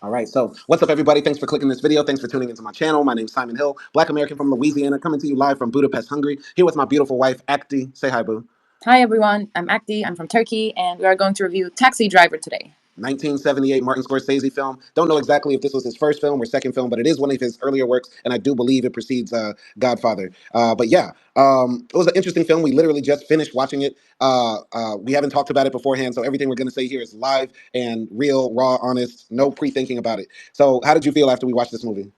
All right, so what's up, everybody? Thanks for clicking this video. Thanks for tuning into my channel. My name's Simon Hill, Black American from Louisiana, coming to you live from Budapest, Hungary. Here with my beautiful wife, AKDI. Say hi, boo. Hi everyone, I'm AKDI, I'm from Turkey, and we are going to review Taxi Driver today. 1978 Martin Scorsese film. Don't know exactly if this was his first film or second film, but it is one of his earlier works, and I do believe it precedes Godfather. But yeah, it was an interesting film. We literally just finished watching it. We haven't talked about it beforehand, so everything we're going to say here is live and real, raw, honest, no pre-thinking about it. So how did you feel after we watched this movie?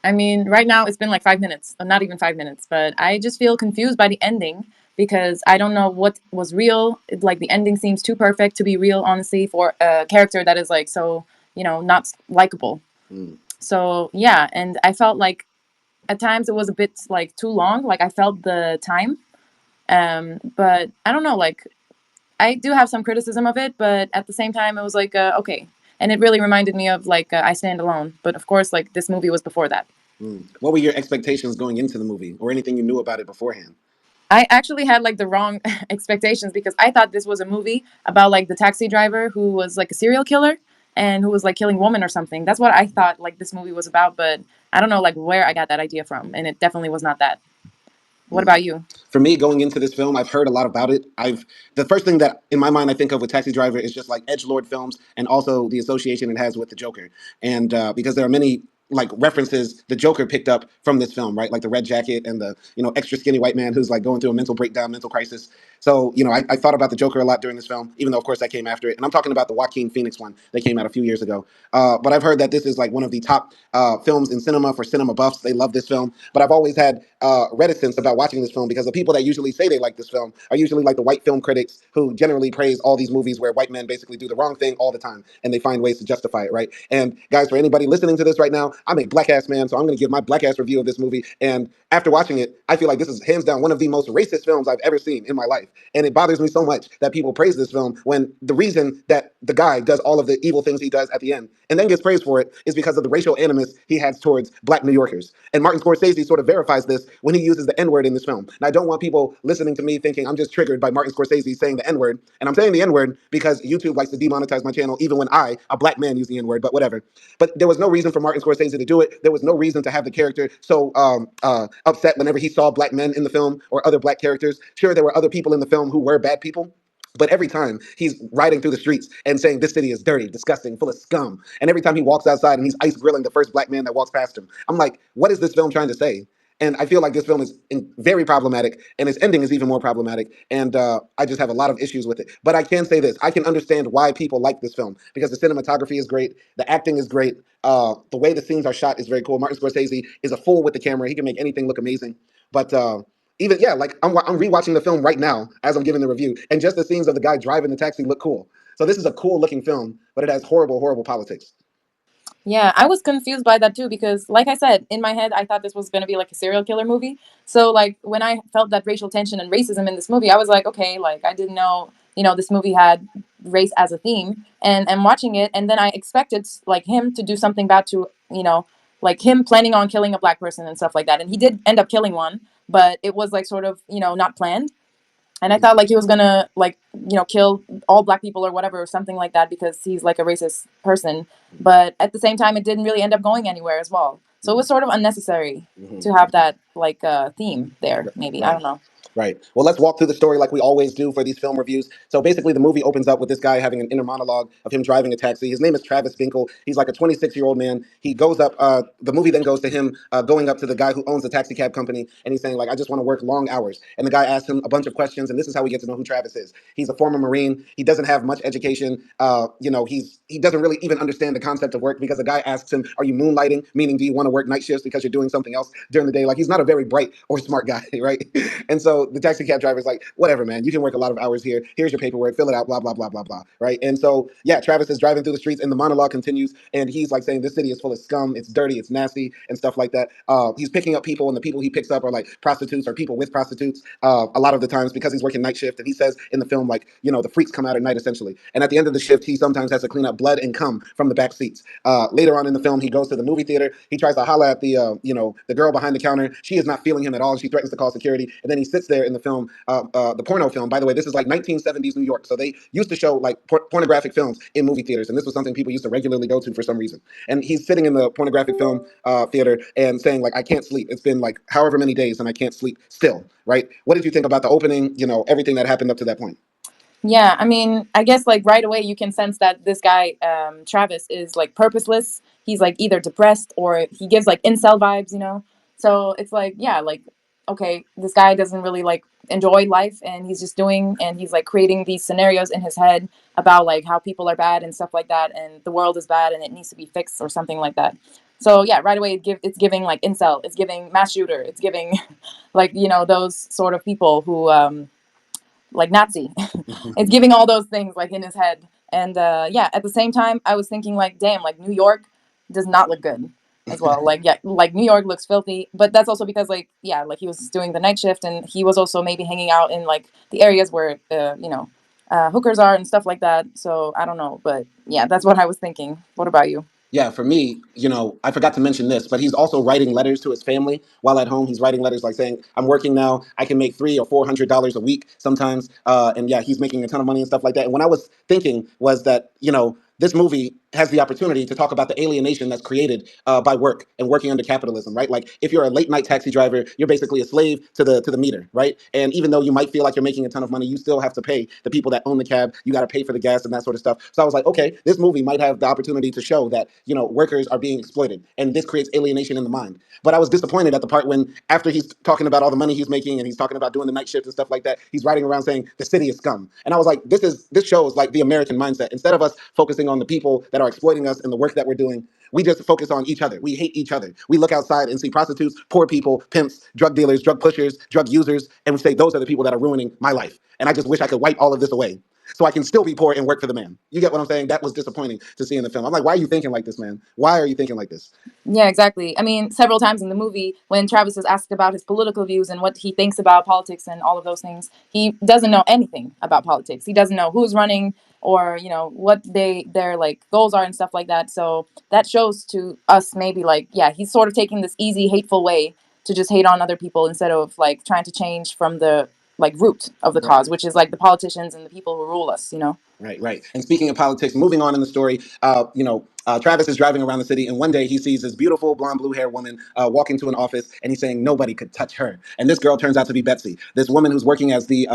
I mean, right now it's been like 5 minutes, not even 5 minutes, but I just feel confused by the ending because I don't know what was real. Like the ending seems too perfect to be real, honestly, for a character that is like so, not likable. Mm. So yeah, and I felt like at times it was a bit like too long. Like I felt the time, but I don't know. Like I do have some criticism of it, but at the same time, it was like okay, and it really reminded me of like I Stand Alone. But of course, like this movie was before that. Mm. What were your expectations going into the movie, or anything you knew about it beforehand? I actually had like the wrong expectations because I thought this was a movie about like the taxi driver who was like a serial killer and who was like killing women or something. That's what I thought like this movie was about, but I don't know like where I got that idea from, and it definitely was not that. What Mm. about you? For me, going into this film, I've heard a lot about it. The first thing that in my mind I think of with Taxi Driver is just like edgelord films, and also the association it has with the Joker. And because there are many like references the Joker picked up from this film, right? Like the red jacket and the extra skinny white man who's like going through a mental breakdown, mental crisis. So I thought about the Joker a lot during this film, even though of course that came after it. And I'm talking about the Joaquin Phoenix one that came out a few years ago. But I've heard that this is like one of the top films in cinema for cinema buffs. They love this film, but I've always had reticence about watching this film because the people that usually say they like this film are usually like the white film critics who generally praise all these movies where white men basically do the wrong thing all the time and they find ways to justify it, right? And guys, for anybody listening to this right now, I'm a black ass man, so I'm going to give my black ass review of this movie. And after watching it, I feel like this is hands down one of the most racist films I've ever seen in my life. And it bothers me so much that people praise this film when the reason that the guy does all of the evil things he does at the end and then gets praised for it is because of the racial animus he has towards black New Yorkers. And Martin Scorsese sort of verifies this when he uses the N word in this film. And I don't want people listening to me thinking I'm just triggered by Martin Scorsese saying the N word. And I'm saying the N word because YouTube likes to demonetize my channel, even when I, a black man, use the N word, but whatever. But there was no reason for Martin Scorsese to do it. There was no reason to have the character so upset whenever he saw black men in the film or other black characters. Sure, there were other people in the film who were bad people. But every time he's riding through the streets and saying this city is dirty, disgusting, full of scum, and every time he walks outside and he's ice grilling the first black man that walks past him, I'm like, what is this film trying to say? And I feel like this film is very problematic, and its ending is even more problematic. And I just have a lot of issues with it. But I can say this: I can understand why people like this film because the cinematography is great, the acting is great, the way the scenes are shot is very cool. Martin Scorsese is a fool with the camera; he can make anything look amazing. But even yeah, like I'm rewatching the film right now as I'm giving the review, and just the scenes of the guy driving the taxi look cool. So this is a cool looking film, but it has horrible, horrible politics. Yeah, I was confused by that too because, like I said, in my head, I thought this was going to be like a serial killer movie. So, like, when I felt that racial tension and racism in this movie, I was like, okay, like, I didn't know, this movie had race as a theme. And I'm watching it, and then I expected, like, him to do something bad to, like him planning on killing a black person and stuff like that. And he did end up killing one, but it was, like, sort of, not planned. And I thought like he was gonna like kill all black people or whatever or something like that because he's like a racist person. But at the same time, it didn't really end up going anywhere as well. So it was sort of unnecessary to have that like theme there. Maybe I Right. don't know. Right. Well, let's walk through the story like we always do for these film reviews. So basically, the movie opens up with this guy having an inner monologue of him driving a taxi. His name is Travis Binkle. He's like a 26-year-old man. He goes up. The movie then goes to him going up to the guy who owns the taxi cab company, and he's saying like, "I just want to work long hours." And the guy asks him a bunch of questions, and this is how we get to know who Travis is. He's a former Marine. He doesn't have much education. He doesn't really even understand the concept of work because the guy asks him, "Are you moonlighting?" Meaning, do you want to work night shifts because you're doing something else during the day? Like he's not a very bright or smart guy, right? And so the taxi cab driver's like, whatever, man, you can work a lot of hours here. Here's your paperwork, fill it out, blah, blah, blah, blah, blah. Right. And so, yeah, Travis is driving through the streets and the monologue continues. And he's like saying, this city is full of scum. It's dirty. It's nasty and stuff like that. He's picking up people, and the people he picks up are like prostitutes or people with prostitutes a lot of the times because he's working night shift. And he says in the film, like, the freaks come out at night essentially. And at the end of the shift, he sometimes has to clean up blood and cum from the back seats. Later on in the film, he goes to the movie theater. He tries to holler at the girl behind the counter. She is not feeling him at all. She threatens to call security. And then he sits there in the film, the porno film. By the way, this is like 1970s New York, so they used to show like pornographic films in movie theaters, and this was something people used to regularly go to for some reason. And he's sitting in the pornographic film theater and saying like, I can't sleep. It's been like however many days and I can't sleep still, right? What did you think about the opening, everything that happened up to that point? Yeah, I mean, I guess like right away you can sense that this guy, Travis, is like purposeless. He's like either depressed or he gives like incel vibes, you know? So it's like, yeah, like, okay, this guy doesn't really like enjoy life and he's just doing and he's like creating these scenarios in his head about like how people are bad and stuff like that and the world is bad and it needs to be fixed or something like that. So yeah, right away it's giving like incel, it's giving mass shooter, it's giving like, those sort of people who like Nazi. It's giving all those things like in his head. And yeah, at the same time, I was thinking like, damn, like New York does not look good as well. Like yeah, like New York looks filthy, but that's also because like yeah, like he was doing the night shift and he was also maybe hanging out in like the areas where hookers are and stuff like that. So I don't know, but yeah, that's what I was thinking. What about you? Yeah, for me, I forgot to mention this, but he's also writing letters to his family while at home. He's writing letters like saying, "I'm working now. I can make $300 or $400 a week sometimes." And yeah, he's making a ton of money and stuff like that. And what I was thinking was that this movie has the opportunity to talk about the alienation that's created by work and working under capitalism, right? Like if you're a late night taxi driver, you're basically a slave to the meter, right? And even though you might feel like you're making a ton of money, you still have to pay the people that own the cab. You got to pay for the gas and that sort of stuff. So I was like, okay, this movie might have the opportunity to show that workers are being exploited, and this creates alienation in the mind. But I was disappointed at the part when, after he's talking about all the money he's making and he's talking about doing the night shift and stuff like that, he's riding around saying the city is scum. And I was like, this shows like the American mindset. Instead of us focusing on the people that are exploiting us and the work that we're doing, we just focus on each other. We hate each other. We look outside and see prostitutes, poor people, pimps, drug dealers, drug pushers, drug users, and we say those are the people that are ruining my life. And I just wish I could wipe all of this away so I can still be poor and work for the man. You get what I'm saying? That was disappointing to see in the film. I'm like, why are you thinking like this, man? Why are you thinking like this? Yeah, exactly. I mean, several times in the movie, when Travis is asked about his political views and what he thinks about politics and all of those things, he doesn't know anything about politics. He doesn't know who's running or what their like goals are and stuff like that. So that shows to us maybe like yeah, he's sort of taking this easy, hateful way to just hate on other people instead of like trying to change from the like root of the Right. cause, which is like the politicians and the people who rule us. Right, right. And speaking of politics, moving on in the story, Travis is driving around the city, and one day he sees this beautiful blonde, blue hair woman walk into an office, and he's saying nobody could touch her. And this girl turns out to be Betsy, this woman who's working as the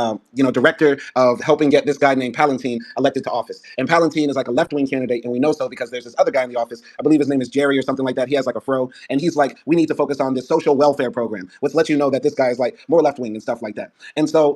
director of helping get this guy named Palantine elected to office. And Palantine is like a left wing candidate, and we know so because there's this other guy in the office. I believe his name is Jerry or something like that. He has like a fro, and he's like, we need to focus on this social welfare program, which lets you know that this guy is like more left wing and stuff like that. And so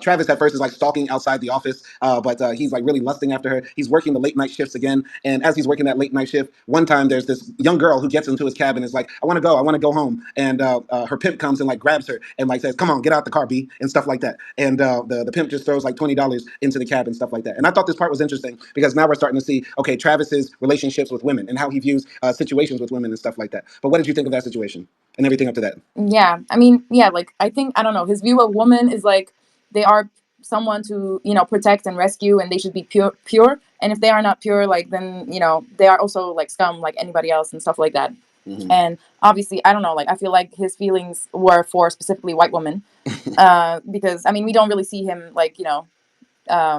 Travis at first is like stalking outside the office, but he's like really lusting after her. He's working the late night shifts again, and as he's working that late night shift, one time there's this young girl who gets into his cab and is like, I want to go home. And her pimp comes and like grabs her and like says, "Come on, get out the car, B," and stuff like that. And the pimp just throws like $20 into the cab and stuff like that. And I thought this part was interesting because now we're starting to see, okay, Travis's relationships with women and how he views situations with women and stuff like that. But what did you think of that situation and everything up to that? Yeah, I mean, yeah, like I think I don't know. His view of women is like they are someone to protect and rescue, and they should be pure, pure. And if they are not pure, like then they are also like scum, like anybody else, and stuff like that. Mm-hmm. And obviously, I don't know. Like I feel like his feelings were for specifically white women, because I mean we don't really see him like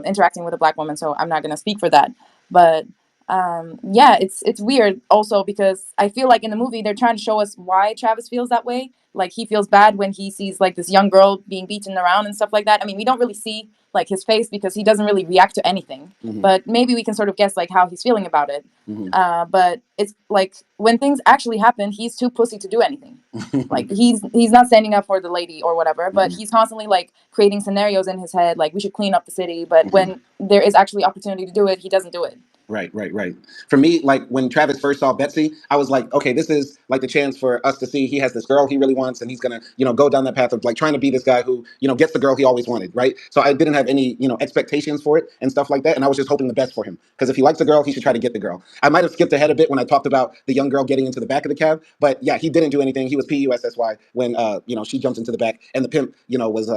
interacting with a black woman, so I'm not gonna speak for that. But yeah, it's weird also because I feel like in the movie they're trying to show us why Travis feels that way. Like he feels bad when he sees like this young girl being beaten around and stuff like that. I mean, we don't really see like his face because he doesn't really react to anything. Mm-hmm. But maybe we can sort of guess like how he's feeling about it. Mm-hmm. But it's like when things actually happen, he's too pussy to do anything. Like he's not standing up for the lady or whatever, but Mm-hmm. he's constantly like creating scenarios in his head like we should clean up the city, but Mm-hmm. when there is actually opportunity to do it, he doesn't do it. Right, right, right. For me, like when Travis first saw Betsy, I was like, okay, this is like the chance for us to see he has this girl he really wants, and he's gonna, go down that path of like trying to be this guy who, gets the girl he always wanted, right? So I didn't have any, expectations for it and stuff like that, and I was just hoping the best for him because if he likes a girl, he should try to get the girl. I might have skipped ahead a bit when I talked about the young girl getting into the back of the cab, but yeah, he didn't do anything. He was PUSSY when, she jumped into the back, and the pimp, was,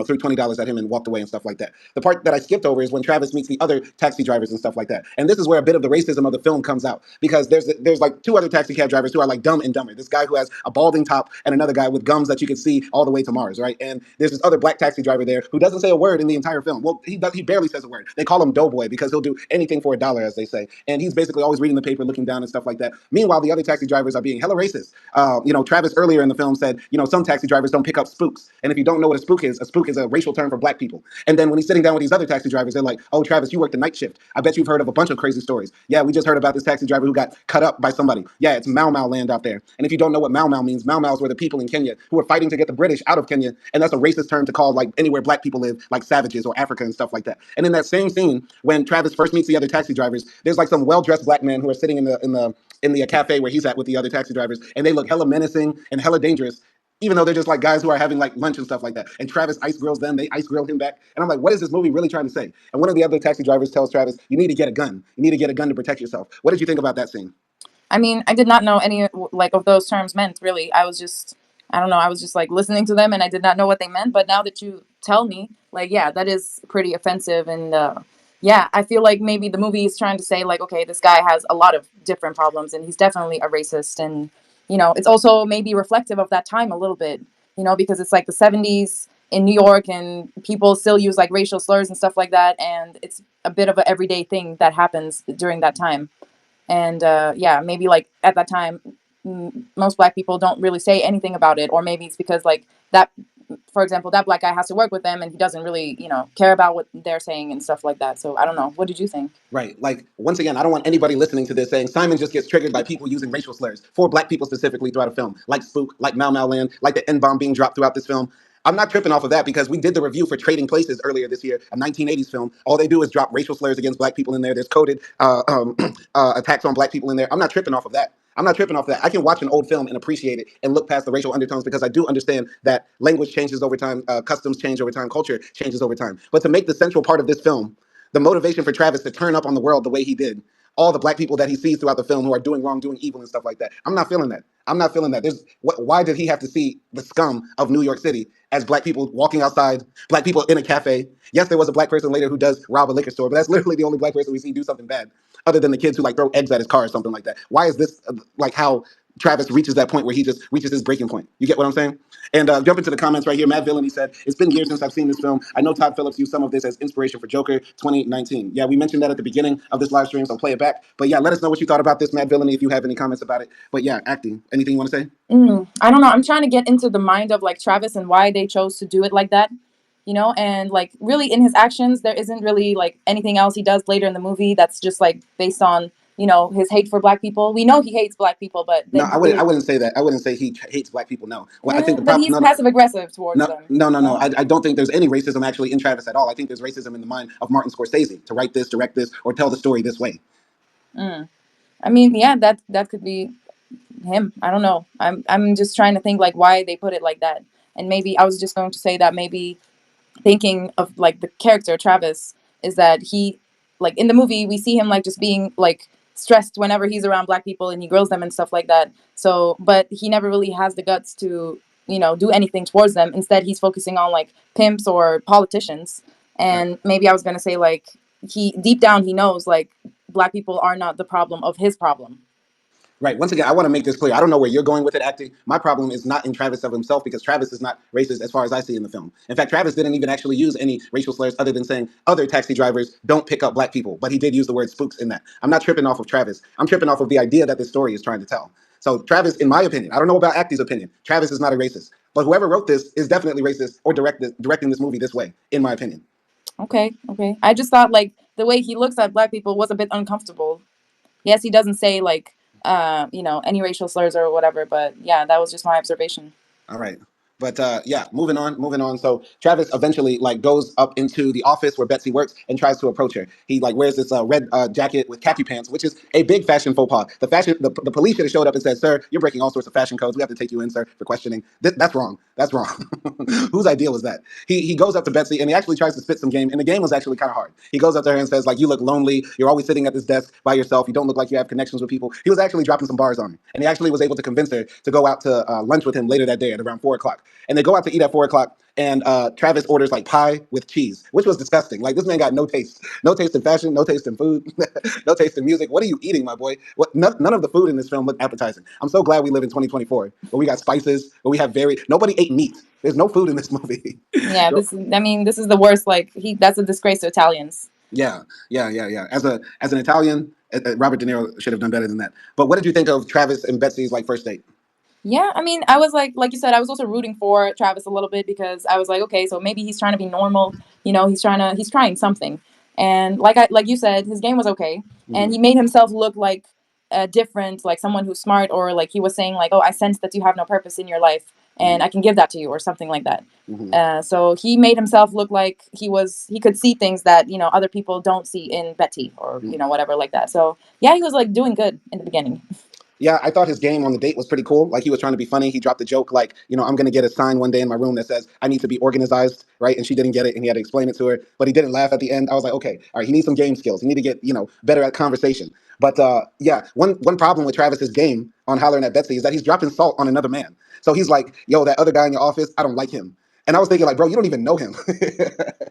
threw $20 at him and walked away and stuff like that. The part that I skipped over is when Travis meets the other taxi drivers and stuff like that, and this is where a bit of the racism of the film comes out, because there's like two other taxi cab drivers who are like Dumb and Dumber. This guy who has a balding top and another guy with gums that you can see all the way to Mars, right? And there's this other black taxi driver there who doesn't say a word in the entire film. Well, he barely says a word. They call him Doughboy because he'll do anything for a dollar, as they say. And he's basically always reading the paper, looking down and stuff like that. Meanwhile, the other taxi drivers are being hella racist. Travis earlier in the film said, some taxi drivers don't pick up spooks. And if you don't know what a spook is a racial term for black people. And then when he's sitting down with these other taxi drivers, they're like, oh, Travis, you work the night shift. I bet you've heard of a bunch of crazy stories. Yeah, we just heard about this taxi driver who got cut up by somebody. Yeah, it's Mau Mau land out there. And if you don't know what Mau Mau means, Mau Mau's were the people in Kenya who were fighting to get the British out of Kenya. And that's a racist term to call like anywhere black people live, like savages or Africa and stuff like that. And in that same scene, when Travis first meets the other taxi drivers, there's like some well-dressed black men who are sitting in the cafe where he's at with the other taxi drivers, and they look hella menacing and hella dangerous, even though they're just like guys who are having like lunch and stuff like that. And Travis ice grills them, they ice grill him back. And I'm like, what is this movie really trying to say? And one of the other taxi drivers tells Travis, you need to get a gun. You need to get a gun to protect yourself. What did you think about that scene? I mean, I did not know any like of those terms meant really. I don't know, I was just like listening to them and I did not know what they meant. But now that you tell me, like, yeah, that is pretty offensive. And yeah, I feel like maybe the movie is trying to say like, okay, this guy has a lot of different problems and he's definitely a racist. And, it's also maybe reflective of that time a little bit, because it's like the 70s in New York and people still use like racial slurs and stuff like that. And it's a bit of an everyday thing that happens during that time. And yeah, maybe like at that time, most black people don't really say anything about it, or maybe it's because like that, for example, that black guy has to work with them and he doesn't really, care about what they're saying and stuff like that. So I don't know. What did you think? Right. Like, once again, I don't want anybody listening to this saying Simon just gets triggered by people using racial slurs for black people specifically throughout a film, like Spook, like Mau Mau Land, like the N-bomb being dropped throughout this film. I'm not tripping off of that because we did the review for Trading Places earlier this year, a 1980s film. All they do is drop racial slurs against black people in there. There's coded attacks on black people in there. I'm not tripping off of that. I'm not tripping off that. I can watch an old film and appreciate it and look past the racial undertones because I do understand that language changes over time, customs change over time, culture changes over time. But to make the central part of this film the motivation for Travis to turn up on the world the way he did, all the black people that he sees throughout the film who are doing wrong, doing evil and stuff like that. I'm not feeling that. I'm not feeling that. Why did he have to see the scum of New York City as black people walking outside, black people in a cafe? Yes, there was a black person later who does rob a liquor store, but that's literally the only black person we see do something bad, other than the kids who like throw eggs at his car or something like that. Why is this like how Travis reaches that point where he just reaches his breaking point? You get what I'm saying? And jump into the comments right here. Matt Villain, he said, it's been years since I've seen this film. I know Todd Phillips used some of this as inspiration for Joker 2019. Yeah, we mentioned that at the beginning of this live stream, so play it back. But yeah, let us know what you thought about this, Matt Villain, if you have any comments about it. But yeah, acting. Anything you want to say? I don't know. I'm trying to get into the mind of like Travis and why they chose to do it like that, and like really in his actions, there isn't really like anything else he does later in the movie that's just like based on, his hate for black people. We know he hates black people, but No, then I he wouldn't. really, I wouldn't say that. I wouldn't say he hates black people. No. Well, I think the but problem. he's No, passive aggressive towards no, them, no, no, no. I don't think there's any racism actually in Travis at all. I think there's racism in the mind of Martin Scorsese to write this, direct this, or tell the story this way. Mm. I mean, yeah, that could be him. I don't know. I'm just trying to think like why they put it like that. And maybe I was just going to say that maybe thinking of like the character Travis is that he like in the movie we see him like just being like stressed whenever he's around black people and he grills them and stuff like that. So but he never really has the guts to, do anything towards them. Instead he's focusing on like pimps or politicians. Right. And maybe I was going to say like he deep down he knows like black people are not the problem of his problem. Right. Once again, I want to make this clear. I don't know where you're going with it, acting. My problem is not in Travis of himself because Travis is not racist as far as I see in the film. In fact, Travis didn't even actually use any racial slurs other than saying other taxi drivers don't pick up black people. But he did use the word spooks in that. I'm not tripping off of Travis. I'm tripping off of the idea that this story is trying to tell. So Travis, in my opinion, I don't know about Actie's opinion. Travis is not a racist. But whoever wrote this is definitely racist or directing this movie this way, in my opinion. Okay. I just thought like the way he looks at black people was a bit uncomfortable. Yes, he doesn't say like any racial slurs or whatever, but yeah, that was just my observation. All right. But yeah, moving on. So Travis eventually like goes up into the office where Betsy works and tries to approach her. He like wears this red jacket with khaki pants, which is a big fashion faux pas. The police should have showed up and said, "Sir, you're breaking all sorts of fashion codes. We have to take you in, sir, for questioning." That's wrong. That's wrong. Whose idea was that? He goes up to Betsy and he actually tries to spit some game, and the game was actually kind of hard. He goes up to her and says like, "You look lonely. You're always sitting at this desk by yourself. You don't look like you have connections with people." He was actually dropping some bars on her, and he actually was able to convince her to go out to lunch with him later that day at around 4 o'clock. o'clock, and they go out to eat at 4 o'clock. And Travis orders like pie with cheese, which was disgusting. Like this man got no taste, no taste in fashion, no taste in food, no taste in music. What are you eating, my boy? What? None of the food in this film looked appetizing. I'm so glad we live in 2024, where we got spices, where we have very nobody ate meat. There's no food in this movie. Yeah, I mean, this is the worst. Like that's a disgrace to Italians. Yeah, yeah. As an Italian, Robert De Niro should have done better than that. But what did you think of Travis and Betsy's like first date? Yeah, I mean, I was like you said, I was also rooting for Travis a little bit because I was like, okay, so maybe he's trying to be normal. He's trying something. And like you said, his game was okay, and Hmm. he made himself look like different, like someone who's smart, or like he was saying like, oh, I sense that you have no purpose in your life, Hmm. and I can give that to you, or something like that. Hmm. So he made himself look like he could see things that other people don't see in Betty, or whatever like that. So yeah, he was like doing good in the beginning. Yeah, I thought his game on the date was pretty cool. Like he was trying to be funny. He dropped a joke like, I'm gonna get a sign one day in my room that says I need to be organized, right? And she didn't get it, and he had to explain it to her. But he didn't laugh at the end. I was like, okay, all right, he needs some game skills. He need to get better at conversation. But yeah, one problem with Travis's game on hollering at Betsy is that he's dropping salt on another man. So he's like, yo, that other guy in your office, I don't like him. And I was thinking, like, bro, you don't even know him.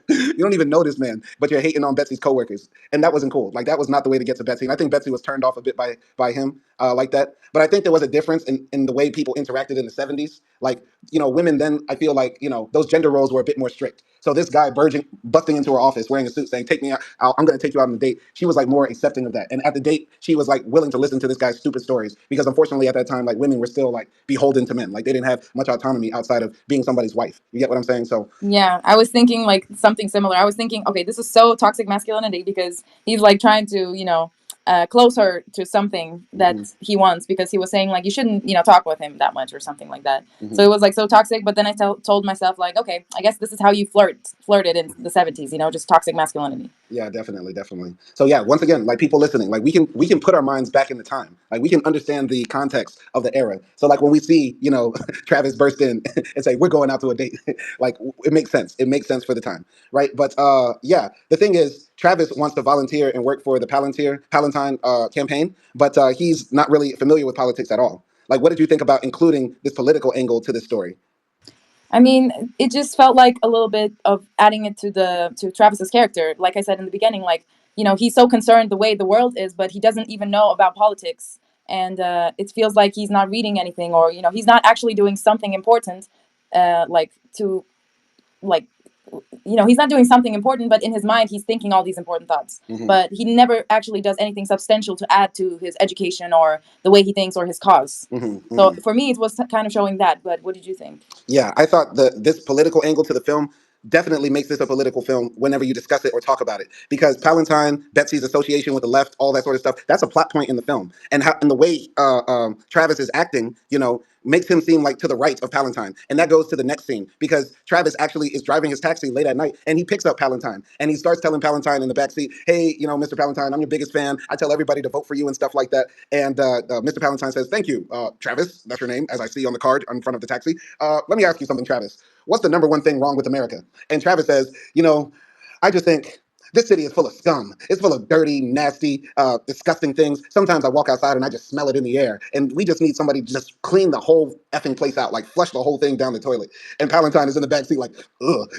You don't even know this man, but you're hating on Betsy's coworkers, and that wasn't cool. Like, that was not the way to get to Betsy. And I think Betsy was turned off a bit by him like that. But I think there was a difference in the way people interacted in the '70s. Like, women then, I feel like those gender roles were a bit more strict. So this guy busting into her office wearing a suit, saying, "Take me out. I'm going to take you out on a date." She was like more accepting of that, and at the date, she was like willing to listen to this guy's stupid stories because unfortunately at that time, like women were still like beholden to men. Like they didn't have much autonomy outside of being somebody's wife. You get what I'm saying? So Yeah, I was thinking like something similar. I was thinking, okay, this is so toxic masculinity because he's like trying to, close her to something that hmm he wants because he was saying like you shouldn't, talk with him that much or something like that. So hmm it was like so toxic. But then I told myself like, okay, I guess this is how you flirted in the '70s, just toxic masculinity. yeah, definitely, definitely. So yeah, once again, like people listening, like we can put our minds back in the time. Like we can understand the context of the era. So like when we see, Travis burst in and say, "We're going out to a date," like it makes sense. It makes sense for the time, right? But yeah, the thing is, Travis wants to volunteer and work for the Palatine campaign, but he's not really familiar with politics at all. Like, what did you think about including this political angle to this story? I mean, it just felt like a little bit of adding it to Travis's character. Like I said in the beginning, like he's so concerned the way the world is, but he doesn't even know about politics, and it feels like he's not reading anything, or he's not actually doing something important, like to like he's not doing something important, but in his mind he's thinking all these important thoughts. Hmm. But he never actually does anything substantial to add to his education or the way he thinks or his cause. Hmm. So Hmm. for me, it was kind of showing that. But what did you think? Yeah, I thought this political angle to the film definitely makes this a political film whenever you discuss it or talk about it. Because Palantine, Betsy's association with the left, all that sort of stuff, that's a plot point in the film. And the way Travis is acting, makes him seem like to the right of Palantine. And that goes to the next scene because Travis actually is driving his taxi late at night and he picks up Palantine and he starts telling Palantine in the backseat, "Hey, Mr. Palantine, I'm your biggest fan. I tell everybody to vote for you and stuff like that." And Mr. Palantine says, "Thank you, Travis. That's your name, as I see on the card in front of the taxi. Let me ask you something, Travis. What's the number one thing wrong with America?" And Travis says, I just think this city is full of scum. It's full of dirty, nasty, disgusting things. Sometimes I walk outside and I just smell it in the air. And we just need somebody to just clean the whole effing place out, like flush the whole thing down the toilet. And Palantine is in the back seat, like, ugh,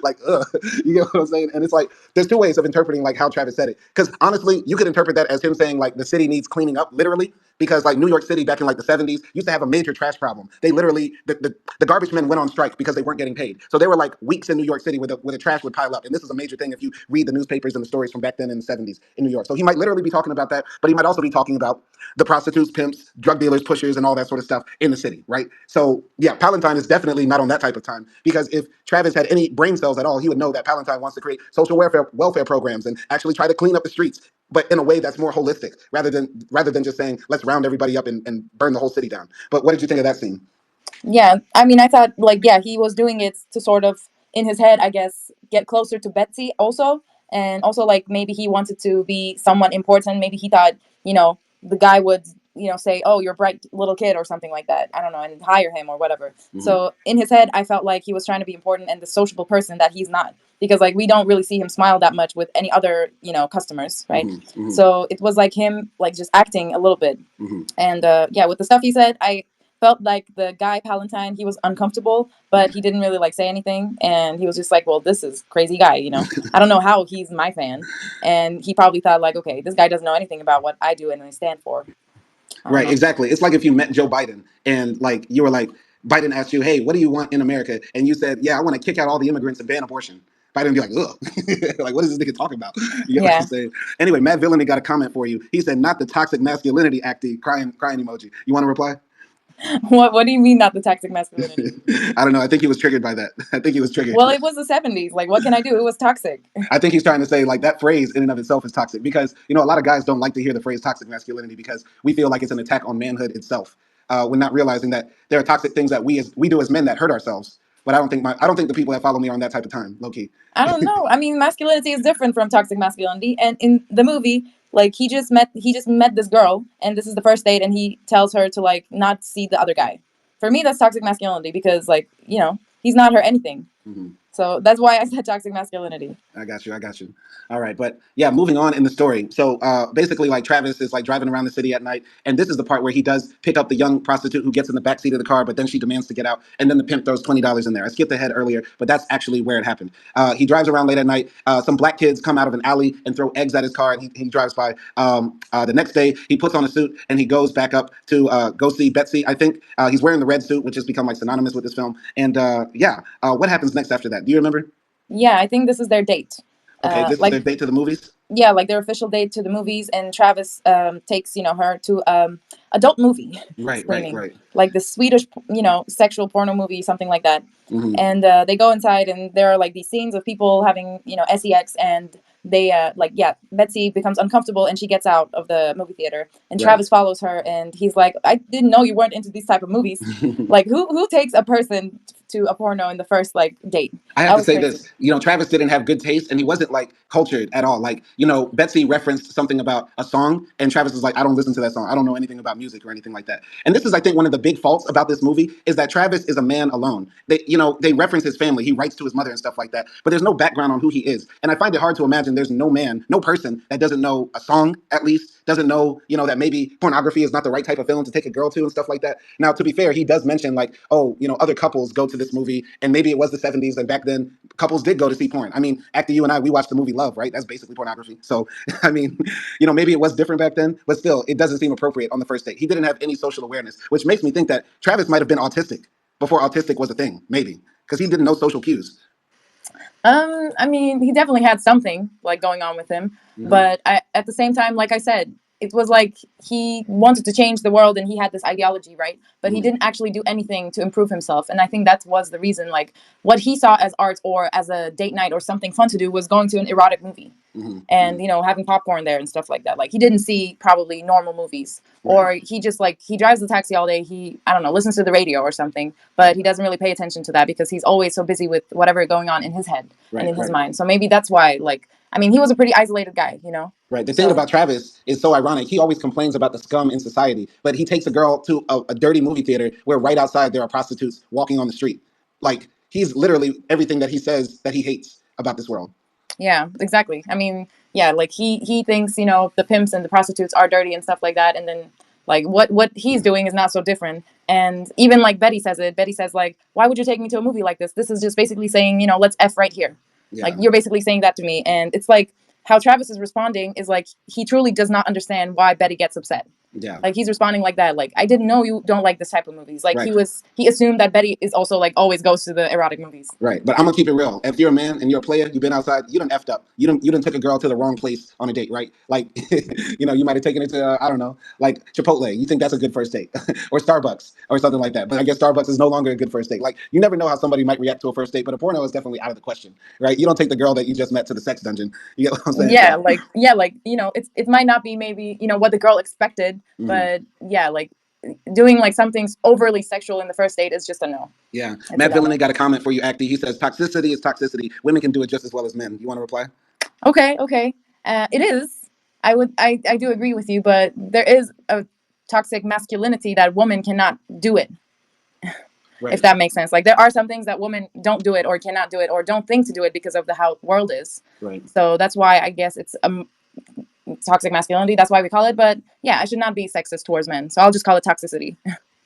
like, ugh. You get what I'm saying? And it's like, there's two ways of interpreting like how Travis said it. Because honestly, you could interpret that as him saying like the city needs cleaning up, literally. Because like New York City back in like the '70s used to have a major trash problem. They literally the garbage men went on strike because they weren't getting paid. So there were like weeks in New York City where the trash would pile up. And this is a major thing if you read the newspapers and the stories from back then in the '70s in New York. So he might literally be talking about that, but he might also be talking about the prostitutes, pimps, drug dealers, pushers, and all that sort of stuff in the city, right? So yeah, Palantine is definitely not on that type of time because if Travis had any brain cells at all, he would know that Palantine wants to create social welfare programs and actually try to clean up the streets, but in a way that's more holistic rather than just saying let's round everybody up and burn the whole city down. But what did you think of that scene? Yeah, I mean, I thought like yeah, he was doing it to sort of in his head, I guess, get closer to Betsy also, and also like maybe he wanted to be someone important. Maybe he thought the guy would say, "Oh, you're a bright little kid" or something like that. I don't know, and hire him or whatever. Hmm. So in his head, I felt like he was trying to be important and the sociable person that he's not because like we don't really see him smile that much with any other customers, right? Hmm. Hmm. So it was like him like just acting a little bit, Hmm. and yeah, with the stuff he said, I felt like the guy Palantine, he was uncomfortable, but he didn't really like say anything, and he was just like, well, this is crazy guy, I don't know how he's my fan, and he probably thought like, okay, this guy doesn't know anything about what I do and I stand for. I don't Right, know. exactly. It's like if you met Joe Biden and like you were like Biden asked you, "Hey, what do you want in America?" and you said, "Yeah, I want to kick out all the immigrants and ban abortion." Biden would be like, "Ugh, like what is this nigga talking about?" You get what I'm Yeah. saying? Anyway, Matt Villainy got a comment for you. He said, "Not the toxic masculinity acting, crying emoji." You want to reply? What do you mean not the toxic masculinity? I don't know. I think he was triggered by that. I think he was triggered. Well, it was the 70s. Like, what can I do? It was toxic. I think he's trying to say like that phrase in and of itself is toxic because a lot of guys don't like to hear the phrase toxic masculinity because we feel like it's an attack on manhood itself. We're not realizing that there are toxic things that we do as men that hurt ourselves. But I don't think the people that follow me are on that type of time, low key. I don't know. I mean, masculinity is different from toxic masculinity. And in the movie, like he just met this girl, and this is the first date, and he tells her to like not see the other guy. For me, that's toxic masculinity because like he's not her anything. Mhm. So that's why I said toxic masculinity. I got you. I got you. All right, but yeah, moving on in the story. So basically, like Travis is like driving around the city at night, and this is the part where he does pick up the young prostitute who gets in the backseat of the car, but then she demands to get out, and then the pimp throws $20 in there. I skipped ahead earlier, but that's actually where it happened. He drives around late at night. Some black kids come out of an alley and throw eggs at his car, and he drives by. The next day, he puts on a suit and he goes back up to go see Betsy. I think he's wearing the red suit, which has become like synonymous with this film. And what happens next after that? Do you remember? Yeah, I think this is their date. Okay, this is Like their date to the movies. yeah, like their official date to the movies, and Travis takes her to adult movie Right, right, screening, right. like the Swedish sexual porno movie, something like that. Hmm. And they go inside, and there are like these scenes of people having sex, and they like yeah, Betsy becomes uncomfortable and she gets out of the movie theater, and Right. Travis follows her, and he's like, I didn't know you weren't into these type of movies. Like who takes a person to a porno in the first like date? I have That to was say crazy. this. Travis didn't have good taste and he wasn't like cultured at all. Like, Betsy referenced something about a song and Travis was like, I don't listen to that song. I don't know anything about music or anything like that. And this is, I think, one of the big faults about this movie is that Travis is a man alone. They reference his family. He writes to his mother and stuff like that, but there's no background on who he is. And I find it hard to imagine there's no man, no person that doesn't know a song at least, doesn't know, that maybe pornography is not the right type of film to take a girl to and stuff like that. Now, to be fair, he does mention like, oh, other couples go to this movie and maybe it was the 70s and back then couples did go to see porn. I mean, after you and I, we watched the movie Love, right? That's basically pornography. So, I mean, maybe it was different back then, but still, it doesn't seem appropriate on the first date. He didn't have any social awareness, which makes me think that Travis might have been autistic before autistic was a thing, maybe, because he didn't know social cues. I mean, he definitely had something like going on with him, Hmm. but at the same time, like I said, it was like he wanted to change the world and he had this ideology, right? But he Hmm. didn't actually do anything to improve himself, and I think that was the reason. Like what he saw as art or as a date night or something fun to do was going to an erotic movie Hmm. and Hmm. having popcorn there and stuff like that. Like he didn't see probably normal movies, Right, or he just like he drives the taxi all day. He, I don't know, listens to the radio or something, but right, he doesn't really pay attention to that because he's always so busy with whatever going on in his head and right, in his right. mind. So maybe that's why, like, I mean, he was a pretty isolated guy. Right. The thing So about Travis is so ironic. He always complains about the scum in society, but he takes a girl to a dirty movie theater where right outside there are prostitutes walking on the street. Like he's literally everything that he says that he hates about this world. yeah, exactly. I mean, yeah, like he thinks the pimps and the prostitutes are dirty and stuff like that, and then like what he's doing is not so different. And even like Betty says it. Betty says like, "Why would you take me to a movie like this? This is just basically saying let's f right here." Like Yeah. you're basically saying that to me, and it's like how Travis is responding is like he truly does not understand why Betty gets upset. Yeah. Like he's responding like that. Like I didn't know you don't like this type of movies. Like Right. he assumed that Betty is also like always goes to the erotic movies. Right, but I'm gonna keep it real. If you're a man and you're a player, you've been outside, you done effed up. You done took a girl to the wrong place on a date, right? Like, you might have taken her to I don't know, like Chipotle. You think that's a good first date, or Starbucks, or something like that. But I guess Starbucks is no longer a good first date. Like, you never know how somebody might react to a first date. But a porno is definitely out of the question, right? You don't take the girl that you just met to the sex dungeon. You get what I'm saying? So, Yeah, like it might not be maybe what the girl expected, mhm. but yeah, like doing like something overly sexual in the first date is just a no. Yeah. It's a Matt no Villainy no. got a comment for you, Acty. He says toxicity is toxicity. Women can do it just as well as men. You want to reply? Okay. It is. I do agree with you, but there is a toxic masculinity that women cannot do it. If Right. that makes sense. Like there are some things that women don't do it or cannot do it or don't think to do it because of the how world is. Right. So that's why I guess it's toxic masculinity. That's why we call it. But yeah, I should not be sexist towards men. So I'll just call it toxicity.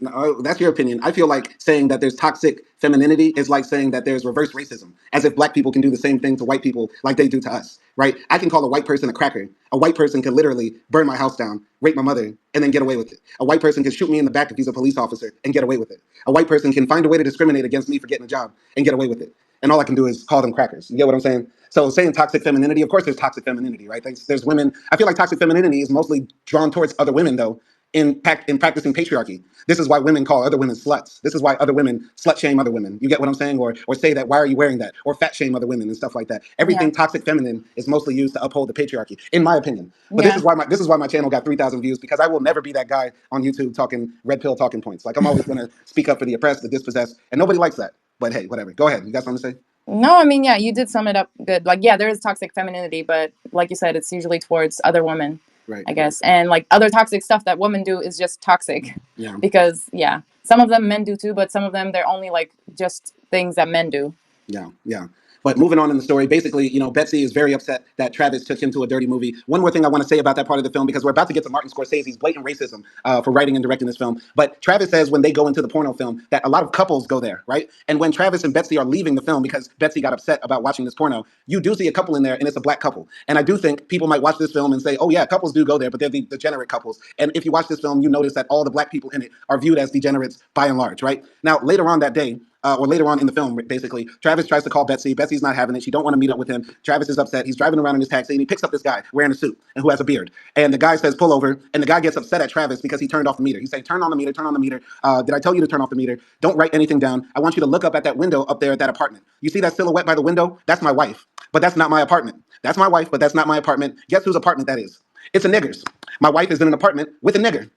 No, that's your opinion. I feel like saying that there's toxic femininity is like saying that there's reverse racism, as if black people can do the same thing to white people like they do to us, right? I can call a white person a cracker. A white person can literally burn my house down, rape my mother, and then get away with it. A white person can shoot me in the back if he's a police officer and get away with it. A white person can find a way to discriminate against me for getting a job and get away with it. And all I can do is call them crackers. You get what I'm saying? So saying toxic femininity, of course, there's toxic femininity, right? There's women. I feel like toxic femininity is mostly drawn towards other women, though, in practicing patriarchy. This is why women call other women sluts. This is why other women slut shame other women. You get what I'm saying? Or say that, why are you wearing that? Or fat shame other women and stuff like that. Yeah. Everything toxic feminine is mostly used to uphold the patriarchy, in my opinion. But Yeah. this is why my channel got 3,000 views, because I will never be that guy on YouTube talking red pill talking points. Like, I'm always gonna speak up for the oppressed, the dispossessed, and nobody likes that. But hey, whatever. Go ahead. You got something to say? No, I mean, yeah, you did sum it up good. Like, yeah, there is toxic femininity, but like you said, it's usually towards other women, Right, I right. guess. And like other toxic stuff that women do is just toxic Yeah. because, yeah, some of them men do too, but some of them they're only like just things that men do. Yeah, yeah. But moving on in the story, basically, Betsy is very upset that Travis took him to a dirty movie. One more thing I want to say about that part of the film, because we're about to get to Martin Scorsese's blatant racism for writing and directing this film. But Travis says when they go into the porno film that a lot of couples go there, right? And when Travis and Betsy are leaving the film because Betsy got upset about watching this porno, you do see a couple in there, and it's a black couple. And I do think people might watch this film and say, oh, yeah, couples do go there, but they're the degenerate couples. And if you watch this film, you notice that all the black people in it are viewed as degenerates by and large, right? Now, later on that day, or later on in the film, basically, Travis tries to call Betsy. Betsy's not having it. She don't want to meet up with him. Travis is upset. He's driving around in his taxi, and he picks up this guy wearing a suit and who has a beard. And the guy says, pull over. And the guy gets upset at Travis because he turned off the meter. He said, turn on the meter, turn on the meter. Did I tell you to turn off the meter? Don't write anything down. I want you to look up at that window up there at that apartment. You see that silhouette by the window? That's my wife. But that's not my apartment. That's my wife, but that's not my apartment. Guess whose apartment that is? It's a nigger's. My wife is in an apartment with a nigger.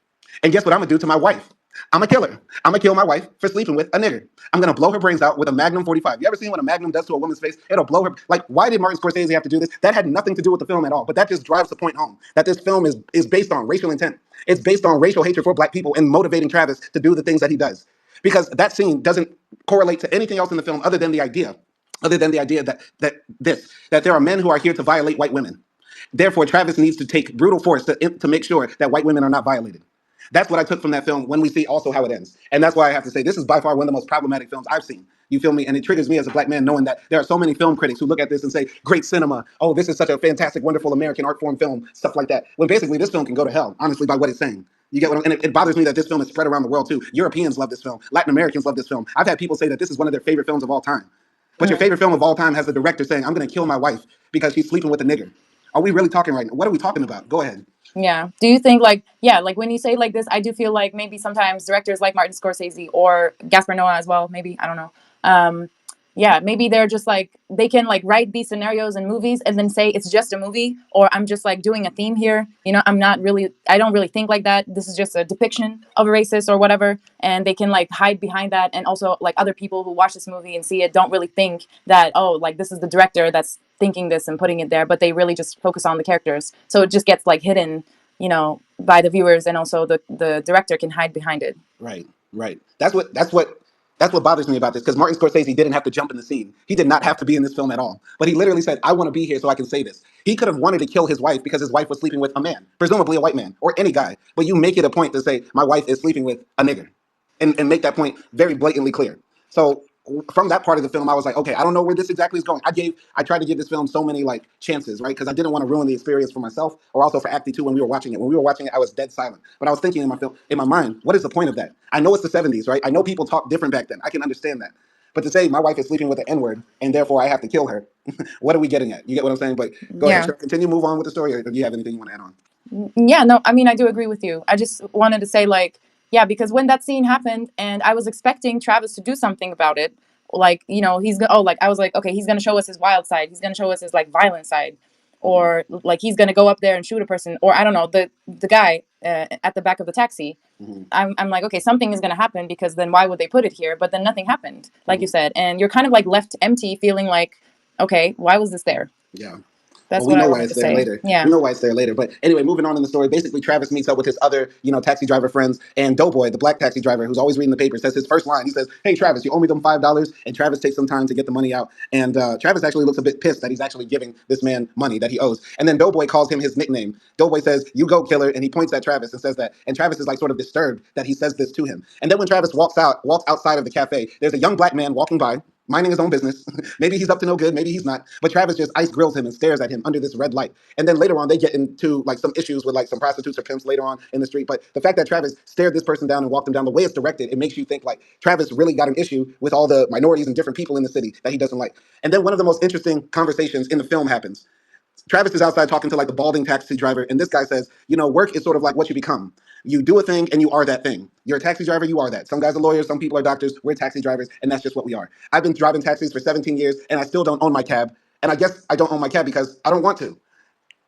And guess what I'm gonna do to my wife? I'm a killer. I'm gonna kill my wife for sleeping with a nigger. I'm gonna blow her brains out with a Magnum 45. You ever seen what a Magnum does to a woman's face? It'll blow her. Like, why did Martin Scorsese have to do this? That had nothing to do with the film at all. But that just drives the point home that this film is based on racial intent. It's based on racial hatred for black people and motivating Travis to do the things that he does. Because that scene doesn't correlate to anything else in the film other than the idea that there are men who are here to violate white women. Therefore, Travis needs to take brutal force to make sure that white women are not violated. That's what I took from that film when we see also how it ends. And that's why I have to say this is by far one of the most problematic films I've seen. You feel me? And it triggers me as a black man knowing that there are so many film critics who look at this and say, great cinema. Oh, this is such a fantastic, wonderful American art form film, stuff like that. When basically this film can go to hell, honestly, by what it's saying. You get what I'm, and it bothers me that this film is spread around the world too. Europeans love this film. Latin Americans love this film. I've had people say that this is one of their favorite films of all time. But your Mm. favorite film of all time has the director saying, I'm going to kill my wife because she's sleeping with a nigger. Are we really talking right now? What are we talking about? Go ahead. Yeah. Do you think like yeah, like when you say like this, I do feel like maybe sometimes directors like Martin Scorsese or Gaspar Noé as well, maybe, I don't know. Um yeah, maybe they're just like they can like write these scenarios in movies and then say it's just a movie or I'm just like doing a theme here. You know, I don't really think like that. This is just a depiction of a racist or whatever and they can like hide behind that and also like other people who watch this movie and see it don't really think that oh, like this is the director that's thinking this and putting it there, but they really just focus on the characters. So it just gets like hidden, you know, by the viewers and also the director can hide behind it. Right, right. That's what bothers me about this, because Martin Scorsese didn't have to jump in the scene. He did not have to be in this film at all. But he literally said, I want to be here so I can say this. He could have wanted to kill his wife because his wife was sleeping with a man, presumably a white man, or any guy. But you make it a point to say, my wife is sleeping with a nigger. And make that point very blatantly clear. So from that part of the film, I was like, okay, I don't know where this exactly is going. I tried to give this film so many like chances, right? Because I didn't want to ruin the experience for myself or also for AKDI 2 when we were watching it. When we were watching it, I was dead silent. But I was thinking in my mind, what is the point of that? I know it's the 70s, right? I know people talk different back then. I can understand that. But to say my wife is sleeping with an N-word and therefore I have to kill her, what are we getting at? You get what I'm saying? But go ahead, Yeah. sure. Continue, move on with the story, or do you have anything you want to add on? Yeah, no, I mean, I do agree with you. I just wanted to say, like, yeah, because when that scene happened and I was expecting Travis to do something about it, like, you know, oh, like, I was like, okay, he's going to show us his wild side. He's going to show us his, like, violent side. Mhm. Or, like, he's going to go up there and shoot a person. Or, I don't know, the guy at the back of the taxi. Mhm. I'm like, okay, something is going to happen because then why would they put it here? But then nothing happened, like you Mhm. said. And you're kind of, like, left empty feeling like, okay, why was this there? Yeah. Well, That's we what I know why wanted it's to there say. later. We Yeah. know why it's there later. But anyway, moving on in the story, basically Travis meets up with his other, taxi driver friends, and Doughboy, the black taxi driver who's always reading the paper, says his first line. He says, "Hey, Travis, you owe me them $5." And Travis takes some time to get the money out, and Travis actually looks a bit pissed that he's actually giving this man money that he owes. And then Doughboy calls him his nickname. Doughboy says, "You go, killer," and he points at Travis and says that. And Travis is like sort of disturbed that he says this to him. And then when Travis walks outside of the cafe, there's a young black man walking by, minding his own business. Maybe he's up to no good, maybe he's not. But Travis just ice grills him and stares at him under this red light. And then later on, they get into like some issues with like some prostitutes or pimps later on in the street. But the fact that Travis stared this person down and walked him down, the way it's directed, it makes you think like Travis really got an issue with all the minorities and different people in the city that he doesn't like. And then one of the most interesting conversations in the film happens. Travis is outside talking to like the balding taxi driver, and this guy says, work is sort of like what you become. You do a thing and you are that thing. You're a taxi driver, you are that. Some guys are lawyers, some people are doctors, we're taxi drivers, and that's just what we are. I've been driving taxis for 17 years and I still don't own my cab. And I guess I don't own my cab because I don't want to.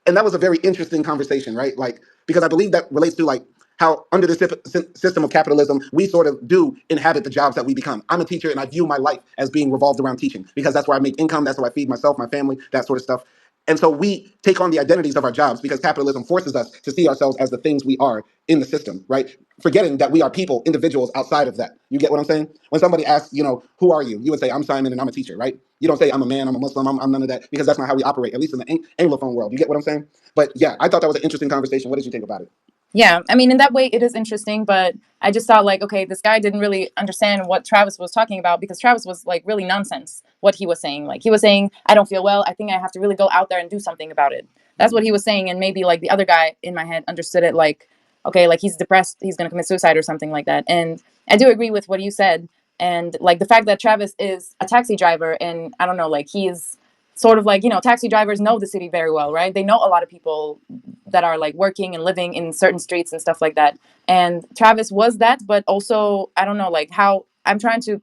And that was a very interesting conversation, right? Like, because I believe that relates to like how under the system of capitalism, we sort of do inhabit the jobs that we become. I'm a teacher and I view my life as being revolved around teaching because that's where I make income, that's where I feed myself, my family, that sort of stuff. And so we take on the identities of our jobs because capitalism forces us to see ourselves as the things we are in the system, right? Forgetting that we are people, individuals outside of that. You get what I'm saying? When somebody asks, who are you? You would say, I'm Simon and I'm a teacher, right? You don't say, I'm a man, I'm a Muslim, I'm none of that, because that's not how we operate, at least in the Anglophone world. You get what I'm saying? But yeah, I thought that was an interesting conversation. What did you think about it? Yeah, I mean, in that way, it is interesting, but I just thought, like, okay, this guy didn't really understand what Travis was talking about because Travis was, like, really nonsense, what he was saying. Like, he was saying, I don't feel well. I think I have to really go out there and do something about it. That's what he was saying. And maybe, like, the other guy in my head understood it, like, okay, like, he's depressed, he's going to commit suicide or something like that. And I do agree with what you said. And, like, the fact that Travis is a taxi driver and, I don't know, like, he's sort of like, taxi drivers know the city very well, right? They know a lot of people that are like working and living in certain streets and stuff like that. And Travis was that, but also I don't know like how I'm trying to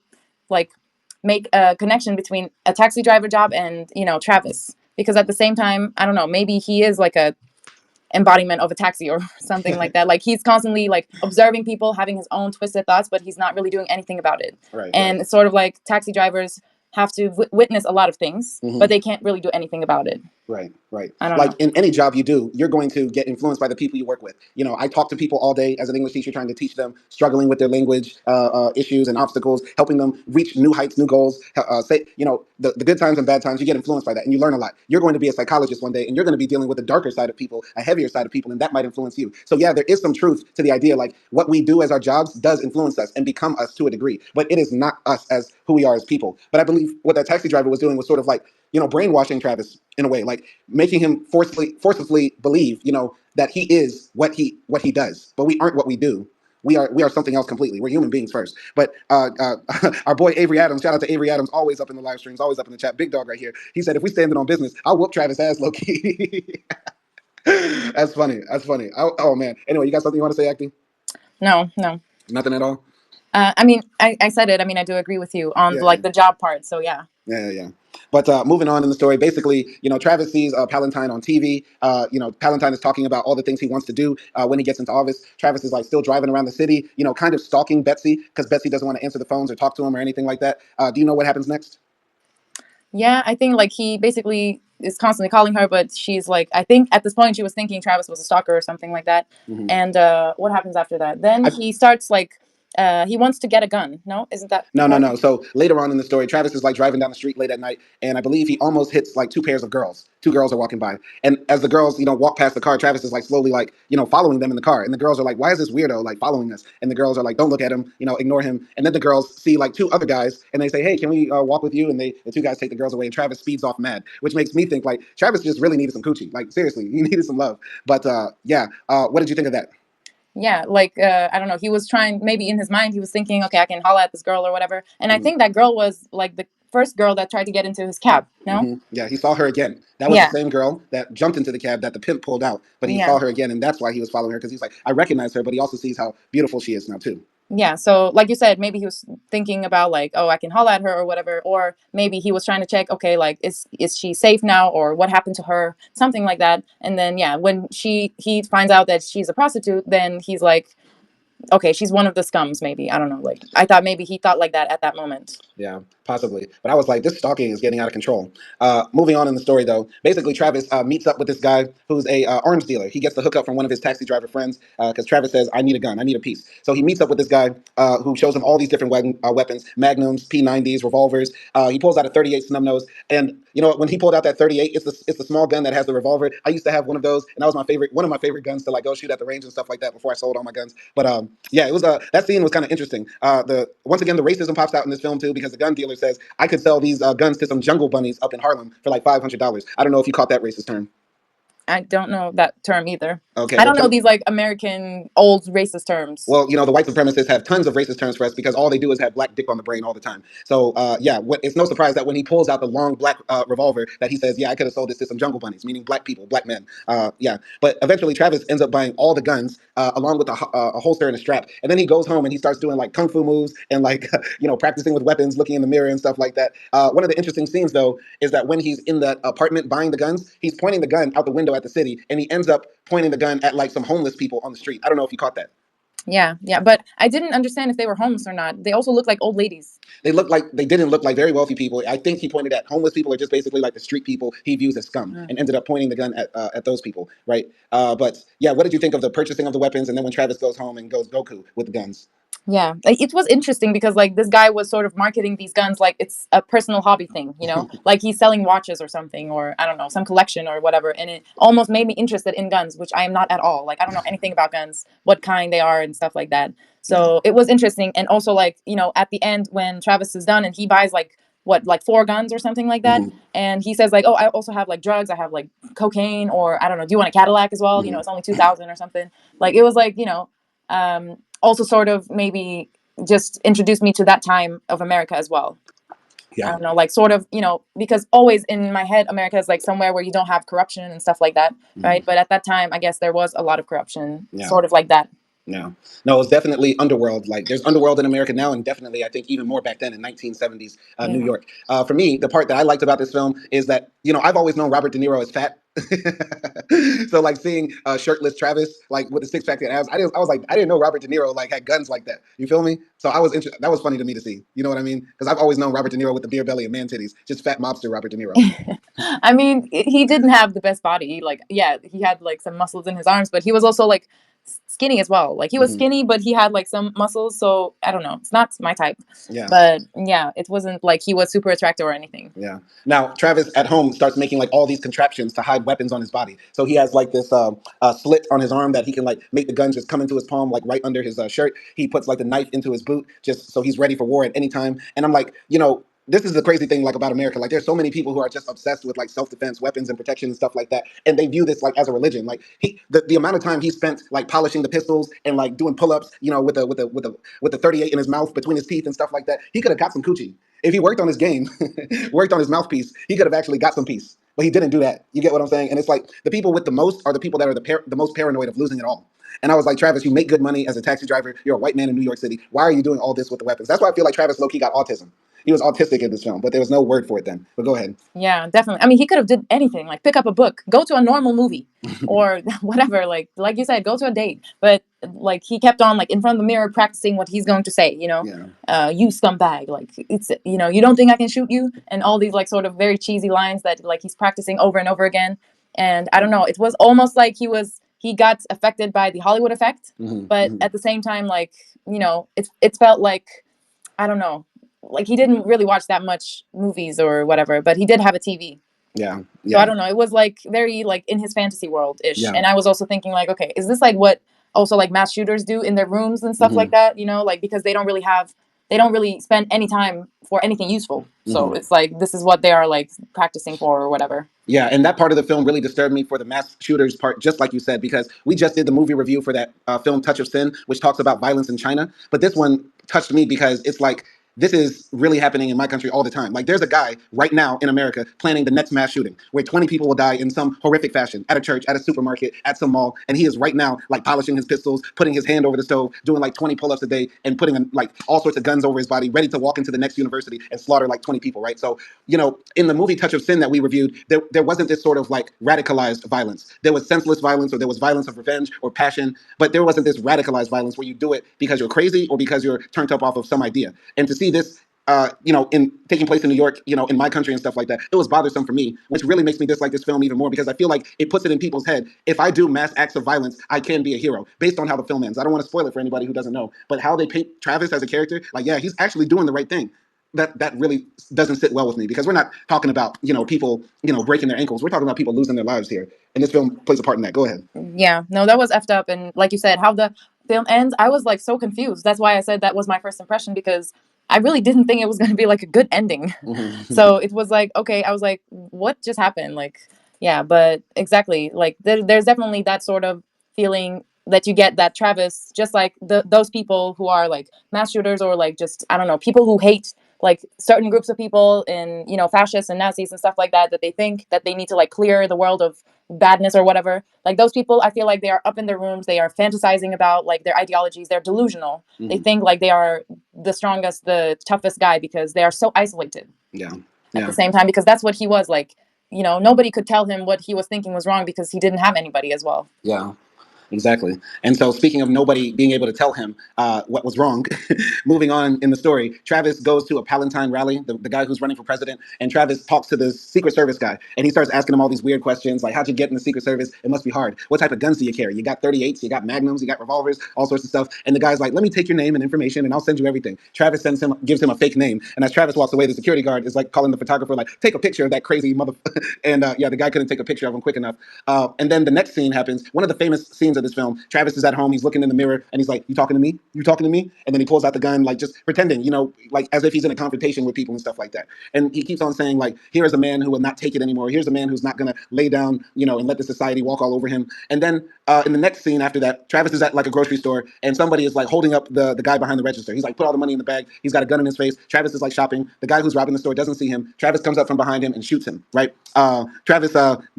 like make a connection between a taxi driver job and Travis because at the same time I don't know maybe he is like a embodiment of a taxi or something like that. Like he's constantly like observing people having his own twisted thoughts, but he's not really doing anything about it. Right, And right. it's sort of like taxi drivers have to witness a lot of things, but they can't really do anything about it. Right, right. I don't Like know. in any job you do, you're going to get influenced by the people you work with. I talk to people all day as an English teacher, trying to teach them, struggling with their language issues and obstacles, helping them reach new heights, new goals. The good times and bad times, you get influenced by that and you learn a lot. You're going to be a psychologist one day and you're going to be dealing with a darker side of people, a heavier side of people, and that might influence you. So yeah, there is some truth to the idea like what we do as our jobs does influence us and become us to a degree, but it is not us as who we are as people. But I believe what that taxi driver was doing was sort of like, brainwashing Travis in a way, like making him forcibly believe, that he is what he does, but we aren't what we do. We are something else completely. We're human beings first. But our boy Avery Adams, shout out to Avery Adams, always up in the live streams, always up in the chat. Big dog right here. He said, if we stand it on business, I'll whoop Travis ass low key. That's funny. That's funny. Oh man. Anyway, you got something you want to say, acting? No, no. Nothing at all. I mean, I said it. I mean, I do agree with you on Yeah, like the job part. So yeah. yeah, yeah. But moving on in the story, basically, Travis sees Palantine on TV. Palantine is talking about all the things he wants to do when he gets into office. Travis is like still driving around the city, kind of stalking Betsy because Betsy doesn't want to answer the phones or talk to him or anything like that. Do you know what happens next? Yeah, I think like he basically is constantly calling her, but she's like, I think at this point she was thinking Travis was a stalker or something like that. Hmm. And what happens after that? Then I, he starts like, he wants to get a gun. No, isn't that the No, no, part? no. So later on in the story, Travis is like driving down the street late at night, and I believe he almost hits like two pairs of girls. Two girls are walking by, and as the girls, walk past the car, Travis is like slowly like, following them in the car, and the girls are like, "Why is this weirdo like following us?" And the girls are like, "Don't look at him, ignore him." And then the girls see like two other guys, and they say, "Hey, can we walk with you?" And the two guys take the girls away, and Travis speeds off mad, which makes me think like Travis just really needed some coochie, like seriously, he needed some love. But yeah, what did you think of that? Yeah, like I don't know. He was trying maybe in his mind he was thinking, okay, I can holla at this girl or whatever. And I Mhm. think that girl was like the first girl that tried to get into his cab. No. Yeah, he saw her again. That was the Yeah. same girl that jumped into the cab that the pimp pulled out, but he Yeah. saw her again, and that's why he was following her because he's like, I recognize her, but he also sees how beautiful she is now too. Yeah, so like you said, maybe he was thinking about like, oh, I can holla at her or whatever, or maybe he was trying to check, okay, like is she safe now or what happened to her, something like that. And then yeah, when he finds out that she's a prostitute, then he's like, okay, she's one of the scums, maybe. I don't know. Like I thought maybe he thought like that at that moment. Yeah, Possibly. But I was like, this stalking is getting out of control. Moving on in the story, though, basically Travis meets up with this guy who's a arms dealer. He gets the hookup from one of his taxi driver friends because Travis says, I need a gun, I need a piece. So he meets up with this guy who shows him all these different weapons, magnums, P90s, revolvers. He pulls out a 38 snub nose. And you know, when he pulled out that 38, it's the small gun that has the revolver. I used to have one of those, and that was one of my favorite guns to like go shoot at the range and stuff like that before I sold all my guns. But yeah, it was that scene was kind of interesting. The once again the racism pops out in this film too because the gun dealer says I could sell these guns to some jungle bunnies up in Harlem for like $500. I don't know if you caught that racist term. I don't know that term either. Okay, I well, don't know these like American old racist terms. well, you know, the white supremacists have tons of racist terms for us because all they do is have black dick on the brain all the time. So, yeah, it's no surprise that when he pulls out the long black revolver, that he says, "Yeah, I could have sold this to some jungle bunnies," meaning black people, black men. Yeah, but eventually Travis ends up buying all the guns along with a holster and a strap, and then he goes home and he starts doing like kung fu moves and like you know practicing with weapons, looking in the mirror and stuff like that. One of the interesting scenes though is that when he's in that apartment buying the guns, he's pointing the gun out the window at the city, and he ends up pointing the gun at like some homeless people on the street. I don't know if you caught that. Yeah, yeah, but I didn't understand if they were homeless or not. They also look like old ladies. They didn't look like very wealthy people. I think he pointed at homeless people or just basically like the street people he views as scum, Mm. and ended up pointing the gun at those people, right? But yeah, what did you think of the purchasing of the weapons, and then when Travis goes home and goes Goku with the guns? Yeah, like, it was interesting because like this guy was sort of marketing these guns like it's a personal hobby thing, you know, like he's selling watches or something, or I don't know, some collection or whatever, and it almost made me interested in guns, which I am not at all. Like I don't know anything about guns, what kind they are, and stuff like that. Yeah. So it was interesting, and also like you know at the end when Travis is done and he buys like what like four guns or something like that, Hmm. and he says like, oh, I also have like drugs, I have like cocaine, or I don't know, do you want a Cadillac as well? You know, Hmm. it's only 2,000 or something. Like it was like you know. Also sort of maybe just introduced me to that time of America as well. I Yeah. don't know, like sort of, you know, because always in my head, America is like somewhere where you don't have corruption and stuff like that, Hmm. right? But at that time, I guess there was a lot of corruption, Yeah. sort of like that. No, no, it's definitely underworld. Like there's underworld in America now, and definitely I think even more back then in 1970s New Yeah. York. For me, the part that I liked about this film is that you know I've always known Robert De Niro as fat. So like seeing shirtless Travis like with the six pack and abs, I was like I didn't know Robert De Niro like had guns like that. You feel me? So I was that was funny to me to see. You know what I mean? Because I've always known Robert De Niro with the beer belly and man titties, just fat mobster Robert De Niro. I mean, he didn't have the best body. Like, yeah, he had like some muscles in his arms, but he was also like skinny as well. Like, he was Hmm. skinny, but he had like some muscles. So I don't know. It's not my type. Yeah. But yeah, it wasn't like he was super attractive or anything. Yeah. Now Travis at home starts making like all these contraptions to hide weapons on his body. So he has like this slit on his arm that he can like make the gun just come into his palm, like right under his shirt. He puts like the knife into his boot just so he's ready for war at any time. And I'm like, you know, this is the crazy thing like about America. Like there's so many people who are just obsessed with like self-defense, weapons and protection and stuff like that. And they view this like as a religion. Like the amount of time he spent like polishing the pistols and like doing pull-ups, you know, with the 38 in his mouth between his teeth and stuff like that. He could have got some coochie. If he worked on his game, worked on his mouthpiece, he could have actually got some peace. But he didn't do that. You get what I'm saying? And it's like the people with the most are the people that are the most paranoid of losing it all. And I was like, Travis, you make good money as a taxi driver. You're a white man in New York City. Why are you doing all this with the weapons? That's why I feel like Travis low-key got autism. He was autistic in this film, but there was no word for it then. But go ahead. Yeah, definitely. I mean, he could have did anything, like pick up a book, go to a normal movie, or whatever. Like you said, go to a date. But like he kept on like in front of the mirror practicing what he's going to say. You know, Yeah. you scumbag. Like it's you know you don't think I can shoot you, and all these like sort of very cheesy lines that like he's practicing over and over again. And I don't know, it was almost like he got affected by the Hollywood effect, Hmm. but Hmm. at the same time, like you know, it felt like I don't know, like he didn't really watch that much movies or whatever, but he did have a TV. Yeah. So I Yeah. don't know. It was like very like in his fantasy world ish. Yeah. And I was also thinking like, okay, is this like what also like mass shooters do in their rooms and stuff Hmm. like that? You know, like because they don't really spend any time for anything useful. So Hmm. it's like this is what they are like practicing for or whatever. Yeah, and that part of the film really disturbed me for the mass shooters part, just like you said, because we just did the movie review for that film Touch of Sin, which talks about violence in China. But this one touched me because it's like this is really happening in my country all the time. Like there's a guy right now in America planning the next mass shooting where 20 people will die in some horrific fashion at a church, at a supermarket, at some mall, and he is right now like polishing his pistols, putting his hand over the stove, doing like 20 pull-ups a day, and putting like all sorts of guns over his body, ready to walk into the next university and slaughter like 20 people, right? So you know, in the movie Touch of Sin that we reviewed, there wasn't this sort of like radicalized violence. There was senseless violence, or there was violence of revenge or passion, but there wasn't this radicalized violence where you do it because you're crazy or because you're turned up off of some idea. And to see this in taking place in New York, in my country and stuff like that, it was bothersome for me, which really makes me dislike this film even more because I feel like it puts it in people's head. If I do mass acts of violence, I can be a hero based on how the film ends. I don't want to spoil it for anybody who doesn't know, but how they paint Travis as a character, like, yeah, he's actually doing the right thing. That really doesn't sit well with me because we're not talking about people breaking their ankles. We're talking about people losing their lives here, and this film plays a part in that. Go ahead. Yeah, no, that was effed up. And like you said, how the film ends, I was like so confused. That's why I said that was my first impression because I really didn't think it was going to be like a good ending. So it was like, okay, I was like, what just happened? Like, yeah, but exactly. Like, there's definitely that sort of feeling that you get that Travis, just like those people who are like mass shooters or like just, I don't know, people who hate like certain groups of people and, fascists and Nazis and stuff like that, that they think that they need to like clear the world of badness or whatever. Like those people, I feel like they are up in their rooms, they are fantasizing about like their ideologies, they're delusional. They think like they are the strongest, the toughest guy because they are so isolated. Yeah. At the same time, because that's what he was like. Nobody could tell him what he was thinking was wrong because he didn't have anybody as well. Yeah. Exactly. And so, speaking of nobody being able to tell him what was wrong, moving on in the story, Travis goes to a Palatine rally, the guy who's running for president, and Travis talks to the Secret Service guy, and he starts asking him all these weird questions, like, how'd you get in the Secret Service? It must be hard. What type of guns do you carry? You got 38s, you got magnums, you got revolvers, all sorts of stuff. And the guy's like, let me take your name and information, and I'll send you everything. Travis gives him a fake name, and as Travis walks away, the security guard is like calling the photographer, like, take a picture of that crazy mother. And yeah, the guy couldn't take a picture of him quick enough. And then the next scene happens. One of the famous scenes of this film, Travis is at home, he's looking in the mirror, and he's like, you talking to me? You talking to me? And then he pulls out the gun, like just pretending, like as if he's in a confrontation with people and stuff like that. And he keeps on saying, like, here is a man who will not take it anymore. Here's a man who's not going to lay down, and let the society walk all over him. And then in the next scene after that, Travis is at like a grocery store, and somebody is like holding up the guy behind the register. He's like, put all the money in the bag. He's got a gun in his face. Travis is like shopping. The guy who's robbing the store doesn't see him. Travis comes up from behind him and shoots him, right? Travis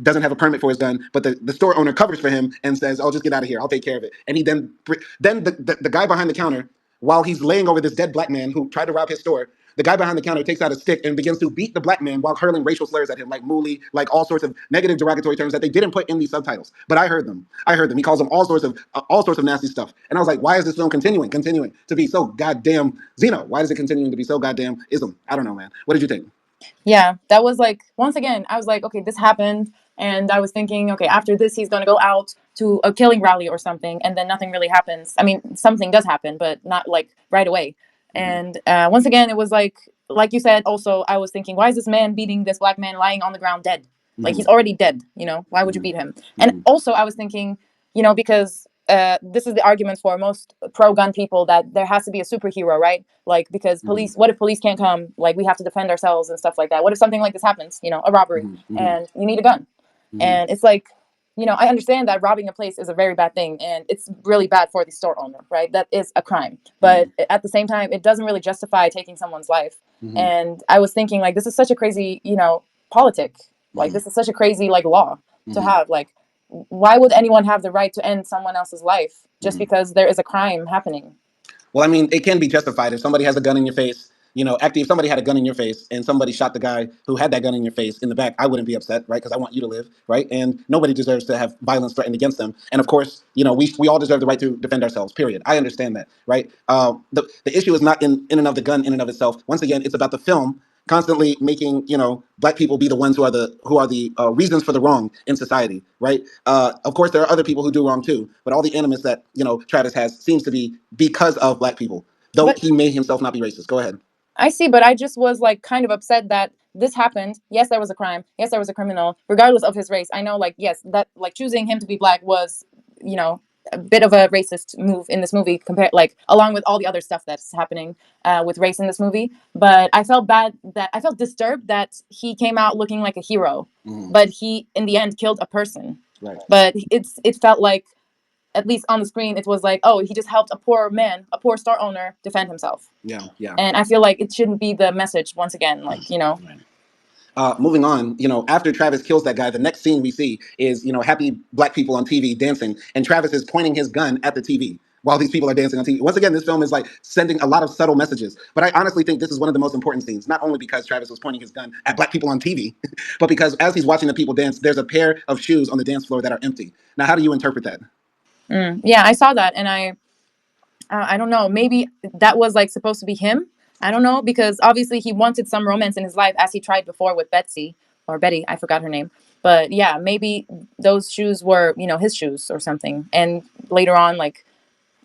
doesn't have a permit for his gun, but the store owner covers for him and says, oh, just get out of here. I'll take care of it. And he then the guy behind the counter, while he's laying over this dead black man who tried to rob his store, the guy behind the counter takes out a stick and begins to beat the black man while hurling racial slurs at him, like mooly, like all sorts of negative derogatory terms that they didn't put in these subtitles. But I heard them. He calls them all sorts of nasty stuff. And I was like, why is this film continuing to be so goddamn Xeno? Why is it continuing to be so goddamn ism? I don't know, man. What did you think? Yeah, that was like, once again, I was like, okay, this happened. And I was thinking, okay, after this, he's going to go out to a killing rally or something. And then nothing really happens. I mean, something does happen, but not like right away. And once again, it was like you said, also, I was thinking, why is this man beating this black man lying on the ground dead? Like, he's already dead, why would you beat him? And also, I was thinking, because this is the argument for most pro-gun people that there has to be a superhero, right? Like, because police, what if police can't come? Like, we have to defend ourselves and stuff like that. What if something like this happens, a robbery, and you need a gun? And it's like, I understand that robbing a place is a very bad thing, and it's really bad for the store owner, right? That is a crime. But at the same time, it doesn't really justify taking someone's life. And I was thinking, like, this is such a crazy, politic. Like, this is such a crazy, like, law to have. Like, why would anyone have the right to end someone else's life just because there is a crime happening? Well, I mean, it can be justified if somebody has a gun in your face. Actually, if somebody had a gun in your face and somebody shot the guy who had that gun in your face in the back, I wouldn't be upset, right? Because I want you to live, right? And nobody deserves to have violence threatened against them. And of course, we all deserve the right to defend ourselves. Period. I understand that, right? The issue is not in and of the gun in and of itself. Once again, it's about the film constantly making black people be the ones who are the reasons for the wrong in society, right? Of course, there are other people who do wrong too, but all the animus that Travis has seems to be because of black people, though he may himself not be racist. Go ahead. I see, but I just was like kind of upset that this happened. Yes, there was a crime. Yes, there was a criminal, regardless of his race. I know, like, yes, that like choosing him to be black was, you know, a bit of a racist move in this movie, compared like along with all the other stuff that's happening with race in this movie. But I felt I felt disturbed that he came out looking like a hero, but he in the end killed a person. Right. But it felt like, at least on the screen, it was like, oh, he just helped a poor man, a poor store owner, defend himself. Yeah, yeah. And I feel like it shouldn't be the message once again, like, Right. Moving on, after Travis kills that guy, the next scene we see is, happy black people on TV dancing, and Travis is pointing his gun at the TV while these people are dancing on TV. Once again, this film is like sending a lot of subtle messages. But I honestly think this is one of the most important scenes, not only because Travis was pointing his gun at black people on TV, but because as he's watching the people dance, there's a pair of shoes on the dance floor that are empty. Now, how do you interpret that? Yeah, I saw that, and I don't know, maybe that was like supposed to be him, I don't know, because obviously he wanted some romance in his life, as he tried before with Betsy or Betty. I forgot her name. But yeah, maybe those shoes were, his shoes or something. And later on, like,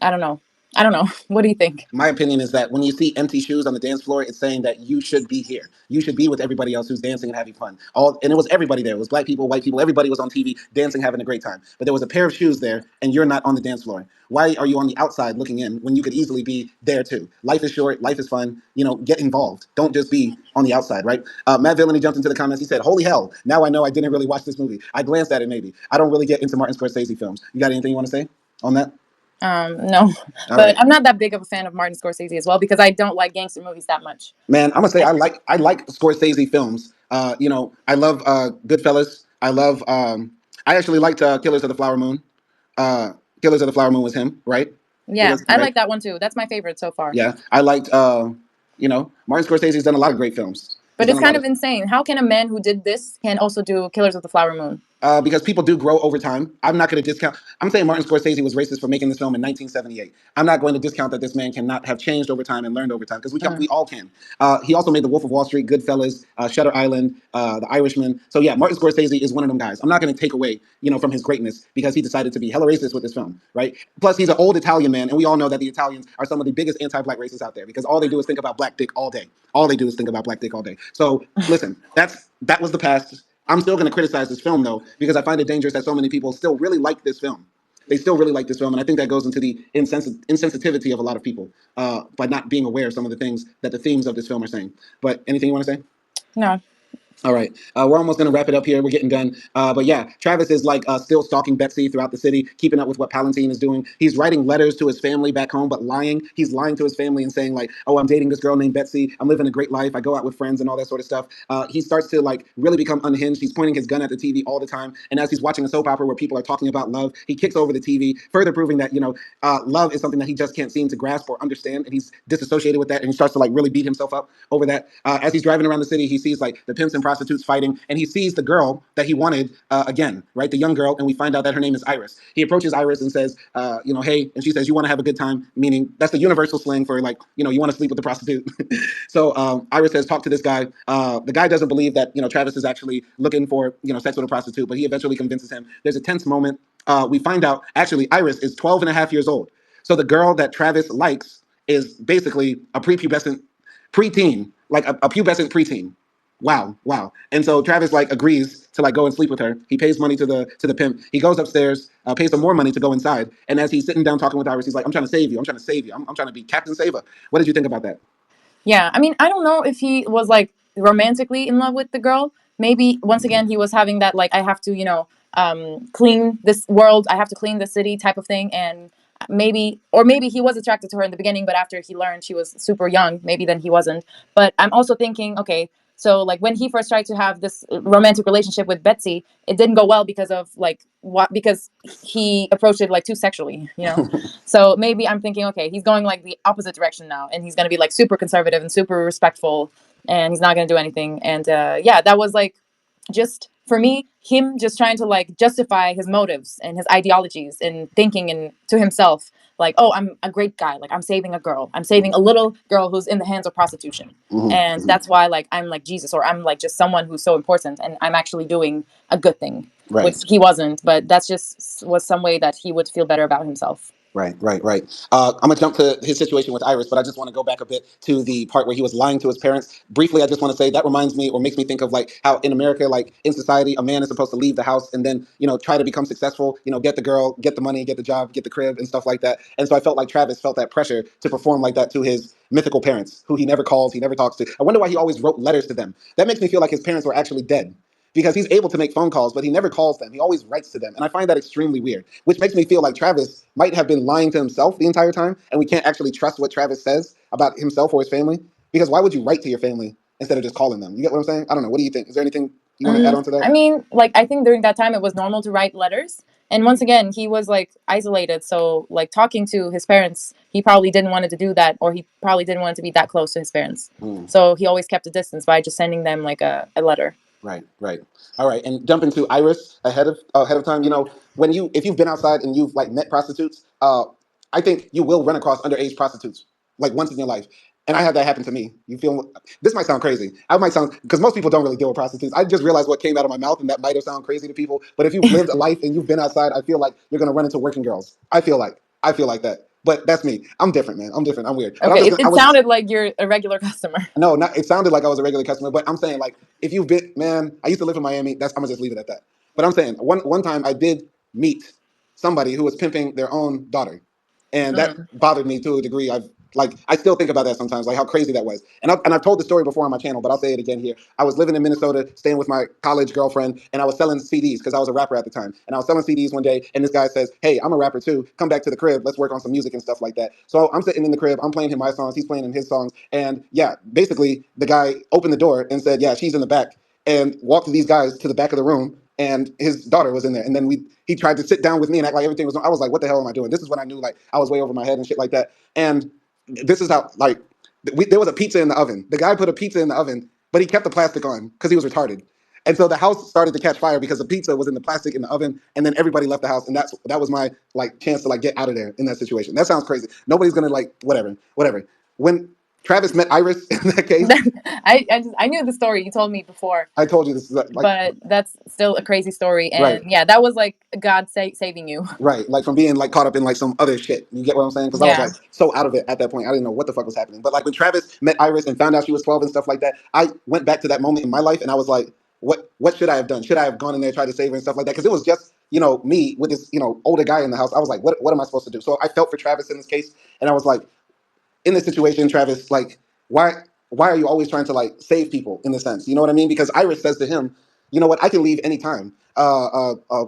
I don't know. I don't know. What do you think? My opinion is that when you see empty shoes on the dance floor, it's saying that you should be here. You should be with everybody else who's dancing and having fun. And it was everybody there. It was black people, white people. Everybody was on TV dancing, having a great time. But there was a pair of shoes there, and you're not on the dance floor. Why are you on the outside looking in when you could easily be there too? Life is short. Life is fun. Get involved. Don't just be on the outside, right? Matt Villainy jumped into the comments. He said, "Holy hell! Now I know I didn't really watch this movie. I glanced at it maybe. I don't really get into Martin Scorsese films. You got anything you want to say on that?" No, All but right. I'm not that big of a fan of Martin Scorsese as well, because I don't like gangster movies that much. Man, I'm gonna say I like Scorsese films. I love Goodfellas. I actually liked Killers of the Flower Moon. Uh, Killers of the Flower Moon was him, right? It Yeah, was I right. like that one too. That's my favorite so far. Yeah, I liked. Martin Scorsese's done a lot of great films. He's But done it's a lot kind of of insane. How can a man who did this can also do Killers of the Flower Moon? because people do grow over time. I'm not going to discount. I'm saying Martin Scorsese was racist for making this film in 1978. I'm not going to discount that this man cannot have changed over time and learned over time because we all can. He also made The Wolf of Wall Street, Goodfellas, Shutter Island, The Irishman. So yeah, Martin Scorsese is one of them guys. I'm not going to take away from his greatness because he decided to be hella racist with this film, right? Plus he's an old Italian man, and we all know that the Italians are some of the biggest anti-black racists out there because all they do is think about black dick all day. All they do is think about black dick all day. So listen, that was the past. I'm still going to criticize this film though because I find it dangerous that so many people still really like this film. They still really like this film, and I think that goes into the insensitivity of a lot of people by not being aware of some of the things that the themes of this film are saying. But anything you want to say? No. All right, we're almost going to wrap it up here. We're getting done. But yeah, Travis is like still stalking Betsy throughout the city, keeping up with what Palantine is doing. He's writing letters to his family back home, but lying. He's lying to his family and saying like, "Oh, I'm dating this girl named Betsy. I'm living a great life. I go out with friends and all that sort of stuff." He starts to like really become unhinged. He's pointing his gun at the TV all the time, and as he's watching a soap opera where people are talking about love, he kicks over the TV, further proving that love is something that he just can't seem to grasp or understand, and he's disassociated with that, and he starts to like really beat himself up over that. As he's driving around the city, he sees like the pimps and prostitutes fighting, and he sees the girl that he wanted again, right? The young girl, and we find out that her name is Iris. He approaches Iris and says, "Hey," and she says, "You want to have a good time," meaning that's the universal slang for like, you want to sleep with the prostitute. So Iris says, "Talk to this guy." The guy doesn't believe that Travis is actually looking for sex with a prostitute, but he eventually convinces him. There's a tense moment. We find out actually Iris is 12 and a half years old. So the girl that Travis likes is basically a prepubescent preteen, like a pubescent preteen. Wow, wow. And so Travis like agrees to like go and sleep with her. He pays money to the pimp. He goes upstairs, pays some more money to go inside. And as he's sitting down talking with Iris, he's like, "I'm trying to save you. I'm trying to save you. I'm trying to be Captain Saver." What did you think about that? Yeah, I mean, I don't know if he was like romantically in love with the girl. Maybe once again he was having that like, I have to, clean this world, I have to clean the city type of thing, and maybe he was attracted to her in the beginning, but after he learned she was super young, maybe then he wasn't. But I'm also thinking, okay, so like when he first tried to have this romantic relationship with Betsy, it didn't go well because of like what because he approached it like too sexually. So maybe I'm thinking, okay, he's going like the opposite direction now, and he's gonna be like super conservative and super respectful, and he's not gonna do anything. And yeah, that was like just for me, him just trying to like justify his motives and his ideologies and thinking and to himself like, oh, I'm a great guy, like I'm saving a girl, I'm saving a little girl who's in the hands of prostitution, Mm-hmm, and mm-hmm. that's why like I'm like Jesus, or I'm like just someone who's so important and I'm actually doing a good thing, which Right. he wasn't. But that's just was some way that he would feel better about himself. Right, right, right. I'm gonna jump to his situation with Iris, but I just want to go back a bit to the part where he was lying to his parents. Briefly, I just want to say that reminds me or makes me think of like how in America, like in society, a man is supposed to leave the house and then try to become successful. Get the girl, get the money, get the job, get the crib, and stuff like that. And so I felt like Travis felt that pressure to perform like that to his mythical parents, who he never calls, he never talks to. I wonder why he always wrote letters to them. That makes me feel like his parents were actually dead because he's able to make phone calls, but he never calls them. He always writes to them. And I find that extremely weird, which makes me feel like Travis might have been lying to himself the entire time, and we can't actually trust what Travis says about himself or his family. Because why would you write to your family instead of just calling them? You get what I'm saying? I don't know. What do you think? Is there anything you want to add on to that? I mean, like I think during that time it was normal to write letters. And once again, he was like isolated, so like talking to his parents, he probably didn't want to do that, or he probably didn't want to be that close to his parents. Mm. So he always kept a distance by just sending them like a letter. Right, right. All right, and jump into Iris ahead of time. When if you've been outside and you've like met prostitutes, I think you will run across underage prostitutes like once in your life. And I had that happen to me. You feel this might sound crazy. I might sound because most people don't really deal with prostitutes. I just realized what came out of my mouth, and that might have sounded crazy to people. But if you've lived a life and you've been outside, I feel like you're gonna run into working girls. I feel like that. But that's me. I'm different, man. I'm different. I'm weird. But Okay, I it was sounded like you're a regular customer. no, not it sounded like I was a regular customer, but I'm saying like if you've been man, I used to live in Miami. That's I'm gonna just leave it at that. But I'm saying one time I did meet somebody who was pimping their own daughter, and that Mm. bothered me to a degree. I still think about that sometimes, like how crazy that was. And I've told the story before on my channel, but I'll say it again here. I was living in Minnesota, staying with my college girlfriend, and I was selling CDs because I was a rapper at the time. And I was selling CDs one day, and this guy says, "Hey, I'm a rapper too. Come back to the crib. Let's work on some music and stuff like that." So I'm sitting in the crib, I'm playing him my songs, he's playing him his songs, and yeah, basically the guy opened the door and said, "Yeah, she's in the back," and walked these guys to the back of the room, and his daughter was in there. And then he tried to sit down with me and act like everything was. I was like, "What the hell am I doing?" This is when I knew like I was way over my head and shit like that. And this is how like there was a pizza in the oven. The guy put a pizza in the oven, but he kept the plastic on because he was retarded. And so the house started to catch fire because the pizza was in the plastic in the oven, and then everybody left the house, and that was my like chance to like get out of there in that situation. That sounds crazy. Nobody's gonna like whatever. When Travis met Iris in that case, I knew the story you told me before, I told you this is like but that's still a crazy story. right. And yeah, that was like God saving you. Right, like from being like caught up in like some other shit. You get what I'm saying? Because I was Yeah. like so out of it at that point. I didn't know what the fuck was happening. But like when Travis met Iris and found out she was 12 and stuff like that, I went back to that moment in my life and I was like, what should I have done? Should I have gone in there tried to save her and stuff like that? Because it was just me with this older guy in the house. I was like, what am I supposed to do? So I felt for Travis in this case, and I was like, in this situation, Travis, like, why are you always trying to like save people in the sense? You know what I mean? Because Iris says to him, you know what, I can leave anytime.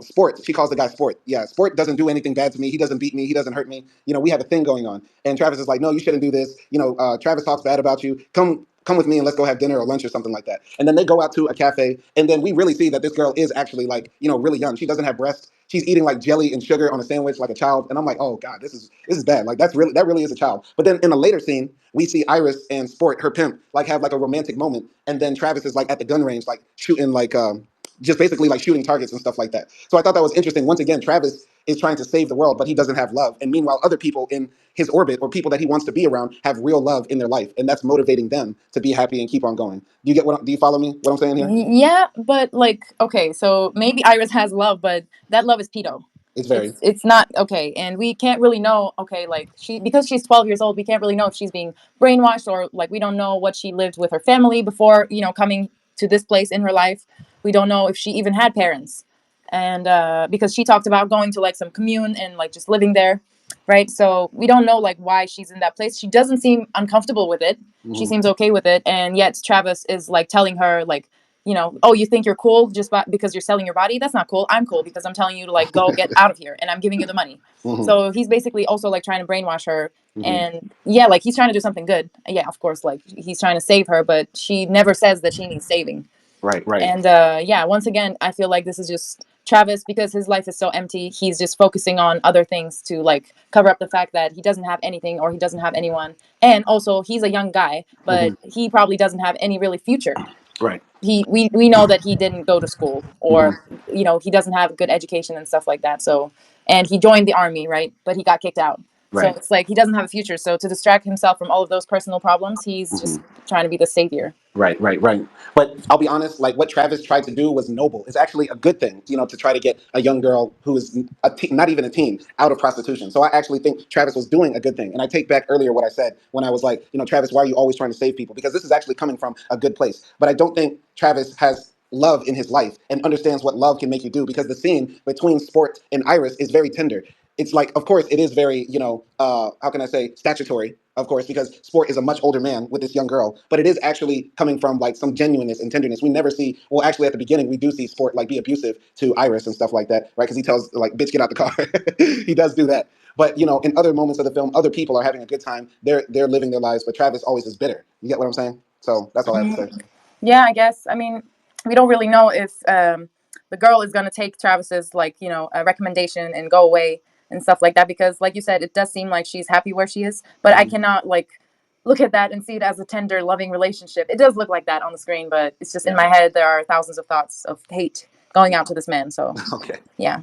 Sport. She calls the guy Sport. Yeah, Sport doesn't do anything bad to me. He doesn't beat me. He doesn't hurt me. We have a thing going on. And Travis is like, no, you shouldn't do this. Travis talks bad about you. Come with me and let's go have dinner or lunch or something like that. And then they go out to a cafe, and then we really see that this girl is actually like, really young. She doesn't have breasts. She's eating like jelly and sugar on a sandwich like a child. And I'm like, oh God, this is bad. Like that really is a child. But then in a later scene, we see Iris and Sport, her pimp, like have like a romantic moment. And then Travis is like at the gun range, like shooting like just basically like shooting targets and stuff like that. So I thought that was interesting. Once again, Travis is trying to save the world, but he doesn't have love. And meanwhile, other people in his orbit or people that he wants to be around have real love in their life, and that's motivating them to be happy and keep on going. Do you follow me? What I'm saying here? Yeah, but like, okay, so maybe Iris has love, but that love is pedo. It's very It's not okay, and we can't really know. Okay, like because she's 12 years old, we can't really know if she's being brainwashed, or like we don't know what she lived with her family before coming to this place in her life. We don't know if she even had parents, and because she talked about going to like some commune and like just living there, right? So we don't know like why she's in that place. She doesn't seem uncomfortable with it. She seems okay with it, and yet Travis is like telling her like, oh, you think you're cool just because you're selling your body? That's not cool. I'm cool because I'm telling you to like go get out of here, and I'm giving you the money. So he's basically also like trying to brainwash her. And yeah, like he's trying to do something good. Yeah, of course, like he's trying to save her, but she never says that she needs saving. right. And yeah, once again, I feel like this is just Travis, because his life is so empty. He's just focusing on other things to like cover up the fact that he doesn't have anything or he doesn't have anyone. And also, he's a young guy, but he probably doesn't have any really future. Right. We know that he didn't go to school, Hmm. or he doesn't have good education and stuff like that. So, and he joined the army, right? But he got kicked out. So Right. it's like he doesn't have a future. So to distract himself from all of those personal problems, he's just trying to be the savior. Right. But I'll be honest, like what Travis tried to do was noble. It's actually a good thing, to try to get a young girl who is not even a teen out of prostitution. So I actually think Travis was doing a good thing. And I take back earlier what I said when I was like, Travis, why are you always trying to save people? Because this is actually coming from a good place. But I don't think Travis has love in his life and understands what love can make you do, because the scene between Sport and Iris is very tender. It's like, of course, it is very, how can I say, statutory, of course, because Sport is a much older man with this young girl, but it is actually coming from like some genuineness and tenderness. We never see, well, actually at the beginning, we do see Sport like be abusive to Iris and stuff like that, right? Because he tells like, bitch, get out the car. He does do that. But, in other moments of the film, other people are having a good time. They're living their lives, but Travis always is bitter. You get what I'm saying? So that's all I have to say. Yeah, I guess. I mean, we don't really know if the girl is going to take Travis's like a recommendation and go away and stuff like that, because like you said, it does seem like she's happy where she is, but I Mhm. cannot like look at that and see it as a tender loving relationship. It does look like that on the screen, but it's just in Yeah. my head there are thousands of thoughts of hate going out to this man. So Okay. yeah.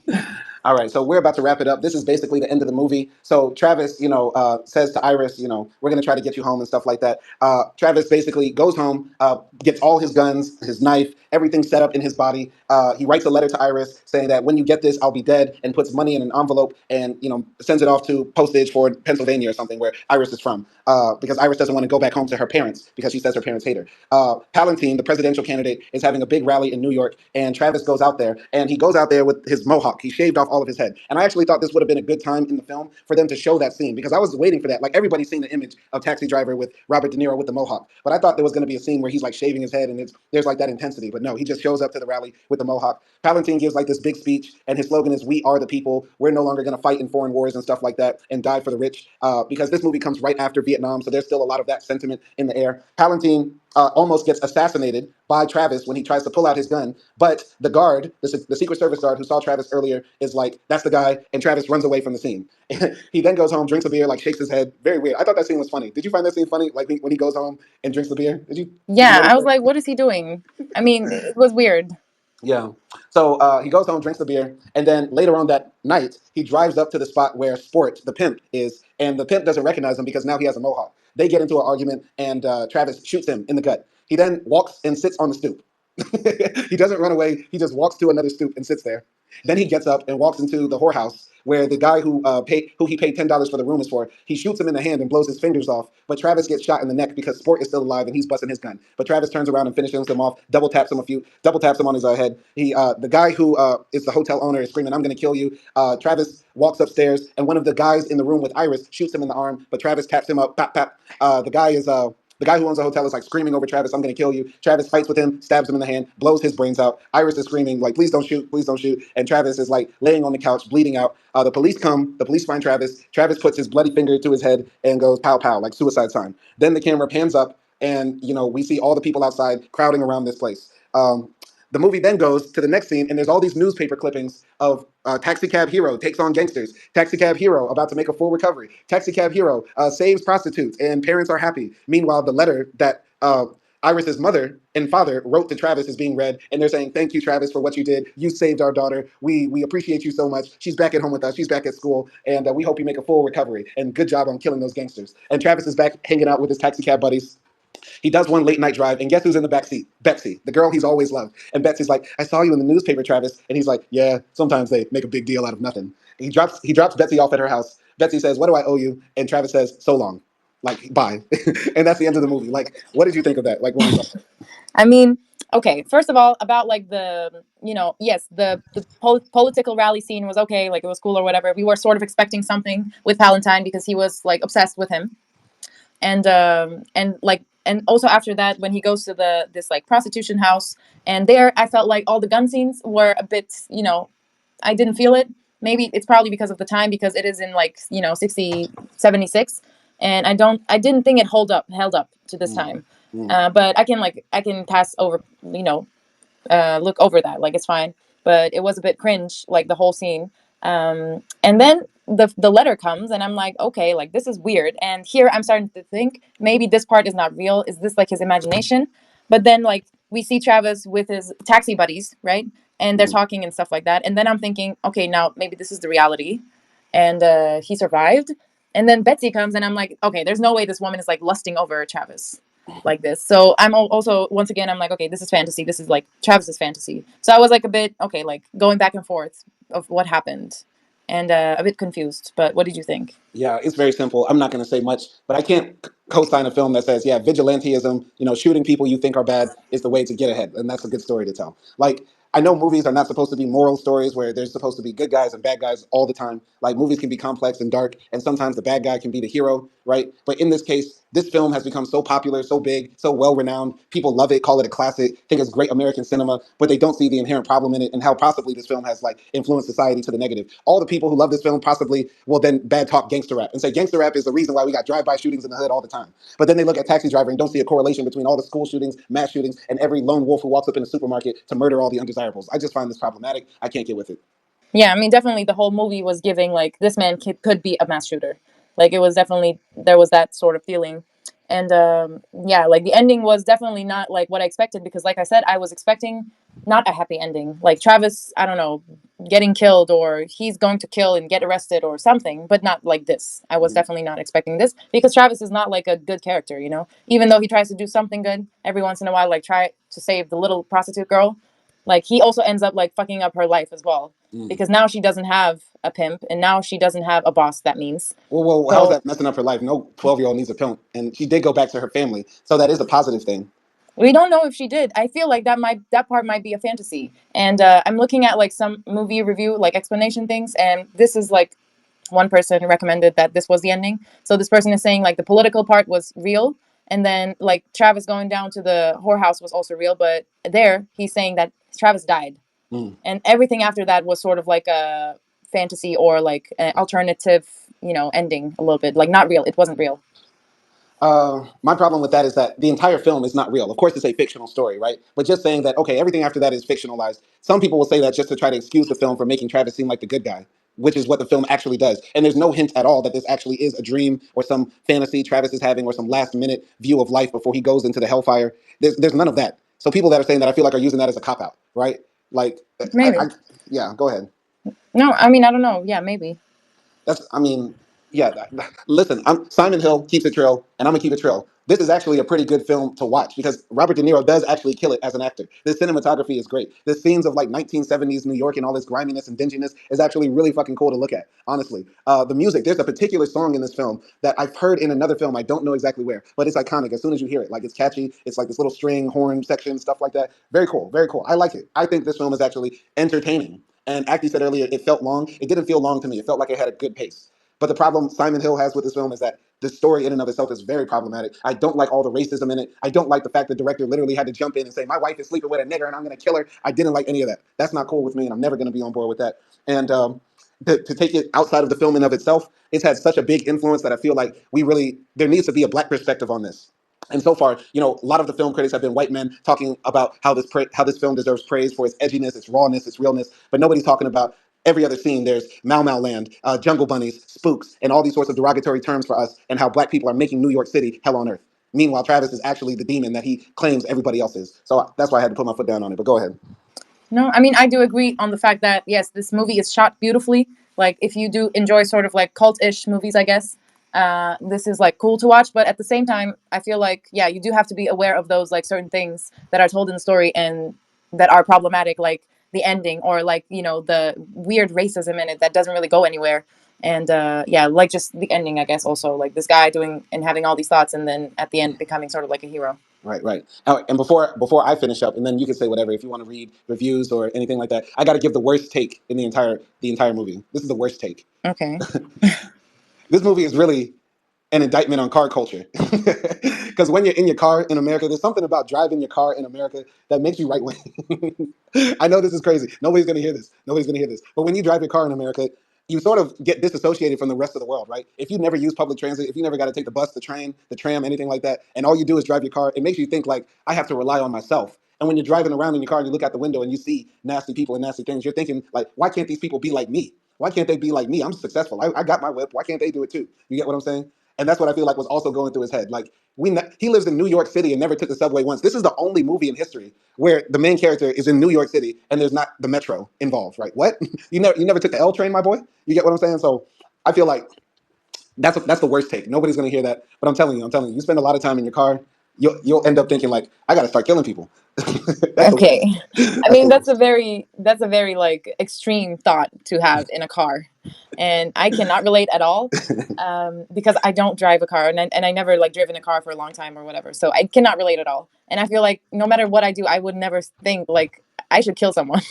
All right, so we're about to wrap it up. This is basically the end of the movie. So Travis, says to Iris, we're gonna try to get you home and stuff like that. Travis basically goes home, gets all his guns, his knife, everything set up in his body. He writes a letter to Iris saying that when you get this, I'll be dead, and puts money in an envelope and sends it off to postage for Pennsylvania or something where Iris is from, because Iris doesn't want to go back home to her parents because she says her parents hate her. Palantine, the presidential candidate, is having a big rally in New York, and Travis goes out there, and he goes out there with his mohawk. He shaved off all of his head, and I actually thought this would have been a good time in the film for them to show that scene because I was waiting for that. Like everybody's seen the image of Taxi Driver with Robert De Niro with the mohawk, but I thought there was going to be a scene where he's like shaving his head and there's like that intensity. But no, he just shows up to the rally with the mohawk. Palantine gives like this big speech, and his slogan is "We are the people. We're no longer going to fight in foreign wars and stuff like that and die for the rich." Because this movie comes right after Vietnam, so there's still a lot of that sentiment in the air. Palantine almost gets assassinated by Travis when he tries to pull out his gun, but the guard, the Secret Service guard who saw Travis earlier, is like, "That's the guy," and Travis runs away from the scene. He then goes home, drinks a beer, like shakes his head. Very weird. I thought that scene was funny. Did you find that scene funny? Like when he goes home and drinks the beer? Did you Yeah, notice I was that? like, what is he doing? I mean, it was weird. Yeah. So he goes home, drinks the beer, and then later on that night, he drives up to the spot where Sport, the pimp, is, and the pimp doesn't recognize him because now he has a mohawk. They get into an argument, and Travis shoots him in the gut. He then walks and sits on the stoop. He doesn't run away. He just walks to another stoop and sits there. Then he gets up and walks into the whorehouse where the guy who he paid $10 for the room is for. He shoots him in the hand and blows his fingers off. But Travis gets shot in the neck because Sport is still alive and he's busting his gun. But Travis turns around and finishes him off. Double taps him on his head. The guy who is the hotel owner is screaming, "I'm going to kill you." Travis walks upstairs and one of the guys in the room with Iris shoots him in the arm. But Travis taps him up. Pap pap. The guy who owns the hotel is like screaming over Travis, "I'm going to kill you." Travis fights with him, stabs him in the hand, blows his brains out. Iris is screaming, like, "Please don't shoot, please don't shoot." And Travis is like laying on the couch, bleeding out. The police come, the police find Travis. Travis puts his bloody finger to his head and goes pow pow, like suicide sign. Then the camera pans up and, we see all the people outside crowding around this place. The movie then goes to the next scene, and there's all these newspaper clippings of Taxi Cab Hero takes on gangsters. Taxi Cab Hero about to make a full recovery. Taxi Cab Hero saves prostitutes, and parents are happy. Meanwhile, the letter that Iris's mother and father wrote to Travis is being read, and they're saying, "Thank you, Travis, for what you did. You saved our daughter. We appreciate you so much. She's back at home with us. She's back at school, and we hope you make a full recovery. And good job on killing those gangsters." And Travis is back hanging out with his taxi cab buddies. He does one late night drive, and guess who's in the back seat? Betsy, the girl he's always loved. And Betsy's like, "I saw you in the newspaper, Travis." And he's like, "Yeah, sometimes they make a big deal out of nothing." He drops Betsy off at her house. Betsy says, "What do I owe you?" And Travis says, "So long." Like, bye. And that's the end of the movie. Like, what did you think of that? Like when we saw it? I mean, okay, first of all, about like yes, the political rally scene was okay, like it was cool or whatever. We were sort of expecting something with Palantine because he was like obsessed with him, and also after that when he goes to the this like prostitution house, and there I felt like all the gun scenes were a bit, I didn't feel it. Maybe it's probably because of the time, because it is in like 76, and I didn't think it held up to this Mm, time. mm, But I can pass over, look over that, like it's fine. But it was a bit cringe, like the whole scene. And then the letter comes, and I'm like, okay, like this is weird. And here I'm starting to think maybe this part is not real. Is this like his imagination? But then like we see Travis with his taxi buddies, right? And they're mm. talking and stuff like that. And then I'm thinking, okay, now maybe this is the reality, and he survived. And then Betsy comes, and I'm like, okay, there's no way this woman is like lusting over Travis like this. So I'm also, once again, I'm like, okay, this is fantasy. This is like Travis's fantasy. So I was like a bit okay, like going back and forth of what happened, and a bit confused. But what did you think? Yeah, it's very simple. I'm not going to say much, but I can't co-sign a film that says, "Yeah, vigilantism, shooting people you think are bad is the way to get ahead," and that's a good story to tell. Like, I know movies are not supposed to be moral stories where there's supposed to be good guys and bad guys all the time. Like, movies can be complex and dark, and sometimes the bad guy can be the hero, right? But in this case, this film has become so popular, so big, so well renowned. People love it, call it a classic, think it's great American cinema, but they don't see the inherent problem in it and how possibly this film has like influenced society to the negative. All the people who love this film possibly will then bad talk gangster rap and say gangster rap is the reason why we got drive-by shootings in the hood all the time. But then they look at Taxi Driver and don't see a correlation between all the school shootings, mass shootings, and every lone wolf who walks up in the supermarket to murder all the undesirables. I just find this problematic. I can't get with it. Yeah, I mean, definitely the whole movie was giving like this man could be a mass shooter. Like it was definitely, there was that sort of feeling. And yeah, like the ending was definitely not like what I expected, because like I said, I was expecting not a happy ending. Like Travis, I don't know, getting killed or he's going to kill and get arrested or something, but not like this. I was Mhm. definitely not expecting this because Travis is not like a good character, you know? Even though he tries to do something good every once in a while, like try to save the little prostitute girl, like he also ends up like fucking up her life as well Mm. because now she doesn't have a pimp and now she doesn't have a boss, that means. Well, how's So that messing up her life? No 12-year-old needs a pimp, and she did go back to her family, so that is a positive thing. we don't know if she did. I feel like that part might be a fantasy. And I'm looking at like some movie review like explanation things, and this is like one person recommended that this was the ending. So this person is saying like the political part was real, and then like Travis going down to the whorehouse was also real, but there he's saying that Travis died, Mm. and everything after that was sort of like a fantasy or like an alternative, you know, ending a little bit like not real. It wasn't real. My problem with that is that the entire film is not real. Of course, it's a fictional story, right? But just saying that, okay, everything after that is fictionalized. Some people will say that just to try to excuse the film for making Travis seem like the good guy, which is what the film actually does. And there's no hint at all that this actually is a dream or some fantasy Travis is having or some last minute view of life before he goes into the hellfire. There's none of that. So people that are saying that, I feel like, are using that as a cop out, right? Like, I Maybe. yeah, go ahead. No, I mean I don't know. Yeah, maybe. I mean, yeah. Listen, I'm Simon Hill keeps it trill, and I'm gonna keep it trill. This is actually a pretty good film to watch because Robert De Niro does actually kill it as an actor. The cinematography is great. The scenes of like 1970s New York and all this griminess and dinginess is actually really fucking cool to look at. Honestly, the music. There's a particular song in this film that I've heard in another film. I don't know exactly where, but it's iconic. As soon as you hear it, like it's catchy. It's like this little string horn section, stuff like that. Very cool. Very cool. I like it. I think this film is actually entertaining. And Acty said earlier, it felt long. It didn't feel long to me. It felt like it had a good pace. But the problem Simon Hill has with this film is that the story in and of itself is very problematic. I don't like all the racism in it. I don't like the fact the director literally had to jump in and say, "My wife is sleeping with a nigger and I'm going to kill her." I didn't like any of that. That's not cool with me, and I'm never going to be on board with that. And to take it outside of the film in of itself, it's had such a big influence that I feel like there needs to be a black perspective on this. And so far, a lot of the film critics have been white men talking about how this film deserves praise for its edginess, its rawness, its realness, but nobody's talking about every other scene. There's Mau Mau Land, jungle bunnies, spooks, and all these sorts of derogatory terms for us, and how black people are making New York City hell on earth. Meanwhile, Travis is actually the demon that he claims everybody else is. So that's why I had to put my foot down on it. But go ahead. No, I mean I do agree on the fact that yes, this movie is shot beautifully. Like if you do enjoy sort of like cult-ish movies, I guess, this is like cool to watch. But at the same time, I feel like yeah, you do have to be aware of those like certain things that are told in the story and that are problematic, like the ending or like you know the weird racism in it that doesn't really go anywhere. And yeah, like just the ending, I guess. Also, like this guy doing and having all these thoughts, and then at the end becoming sort of like a hero. Right, right. Oh, and before I finish up, and then you can say whatever if you want to read reviews or anything like that. I got to give the worst take in the entire movie. This is the worst take. Okay. This movie is really an indictment on car culture. Because when you're in your car in America, there's something about driving your car in America that makes you right wing. I know this is crazy. Nobody's going to hear this. Nobody's going to hear this. But when you drive your car in America, you sort of get disassociated from the rest of the world, right? If you never use public transit, if you never got to take the bus, the train, the tram, anything like that, and all you do is drive your car, it makes you think like, I have to rely on myself. And when you're driving around in your car and you look out the window and you see nasty people and nasty things, you're thinking like, why can't these people be like me? Why can't they be like me? I'm successful. I got my whip. Why can't they do it too? You get what I'm saying? And that's what I feel like was also going through his head. Like he lives in New York City and never took the subway once. This is the only movie in history where the main character is in New York City and there's not the metro involved, right? What? You never took the L train, my boy. You get what I'm saying? So I feel like that's the worst take. Nobody's gonna hear that, but I'm telling you, you spend a lot of time in your car, you'll end up thinking like, I got to start killing people. That's the Okay. worst. I That's the mean, worst. that's a very like extreme thought to have in a car, and I cannot relate at all, because I don't drive a car, and I never like driven a car for a long time or whatever, so I cannot relate at all. And I feel like no matter what I do, I would never think like I should kill someone.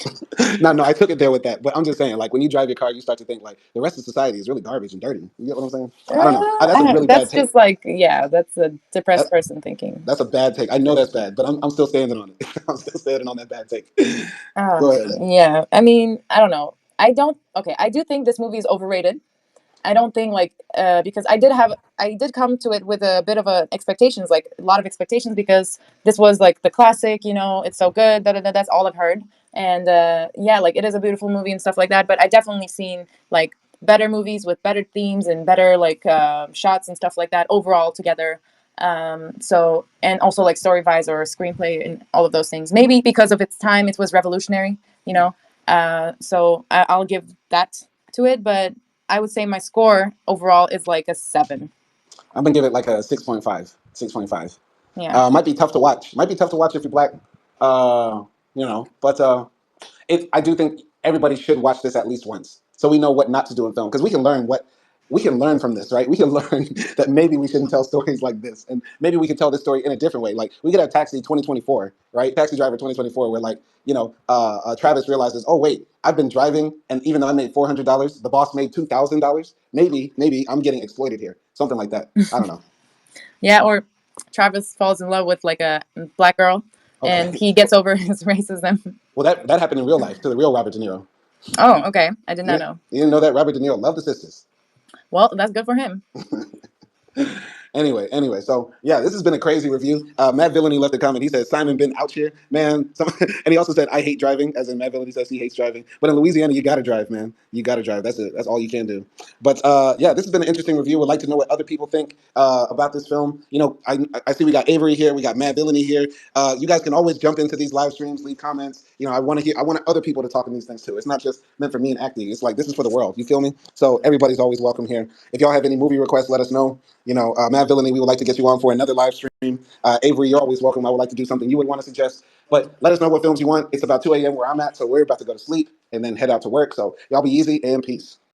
No, no, I took it there with that, but I'm just saying, like when you drive your car, you start to think like the rest of society is really garbage and dirty. You get what I'm saying? I don't know. That's a really bad That's take. just like yeah, that's a depressed That, person thinking. that's a bad take. I know that's bad, but I'm still standing on it. I'm still standing on that bad take. Uh, Go ahead. yeah, I mean, I don't know. I don't. Okay, I do think this movie is overrated. I don't think like because I did come to it with a bit of a expectations, like a lot of expectations because this was like the classic, you know, it's so good, da, da, da, that's all I've heard. And yeah, like it is a beautiful movie and stuff like that, but I definitely seen like better movies with better themes and better like shots and stuff like that overall together. So, and also like story wise or screenplay and all of those things. Maybe because of its time, it was revolutionary, you know. So I'll give that to it, but I would say my score overall is like a 7. I'm gonna give it like a 6.5. 6.5. Yeah. Might be tough to watch. Might be tough to watch if you're black. Uh, but I do think everybody should watch this at least once, so we know what not to do in film, because we can learn from this, right? We can learn that maybe we shouldn't tell stories like this, and maybe we can tell this story in a different way. Like we could have Taxi 2024, right? Taxi Driver 2024, where like Travis realizes, oh wait, I've been driving, and even though I made $400, the boss made $2,000. Maybe I'm getting exploited here, something like that. I don't know. Yeah, or Travis falls in love with like a black girl and Okay, he gets over his racism. well that happened in real life to the real Robert De Niro. Oh, okay. I did not Yeah, know. you didn't know that Robert De Niro loved the sisters. Well, that's good for him. Anyway, so yeah, this has been a crazy review. Matt Villainy left a comment. He said Simon been out here, man. And he also said I hate driving, as in Matt Villainy says he hates driving. But in Louisiana, you gotta drive, man. You gotta drive. That's it. That's all you can do. But yeah, this has been an interesting review. Would like to know what other people think about this film. I see we got Avery here, we got Matt Villainy here. You guys can always jump into these live streams, leave comments. I want other people to talk on these things too. It's not just meant for me and acting. It's like this is for the world. You feel me? So everybody's always welcome here. If y'all have any movie requests, let us know. Matt Villainy, we would like to get you on for another live stream. Avery, you're always welcome. I would like to do something you would want to suggest. But let us know what films you want. It's about 2 a.m. where I'm at, so we're about to go to sleep and then head out to work. So y'all be easy and peace.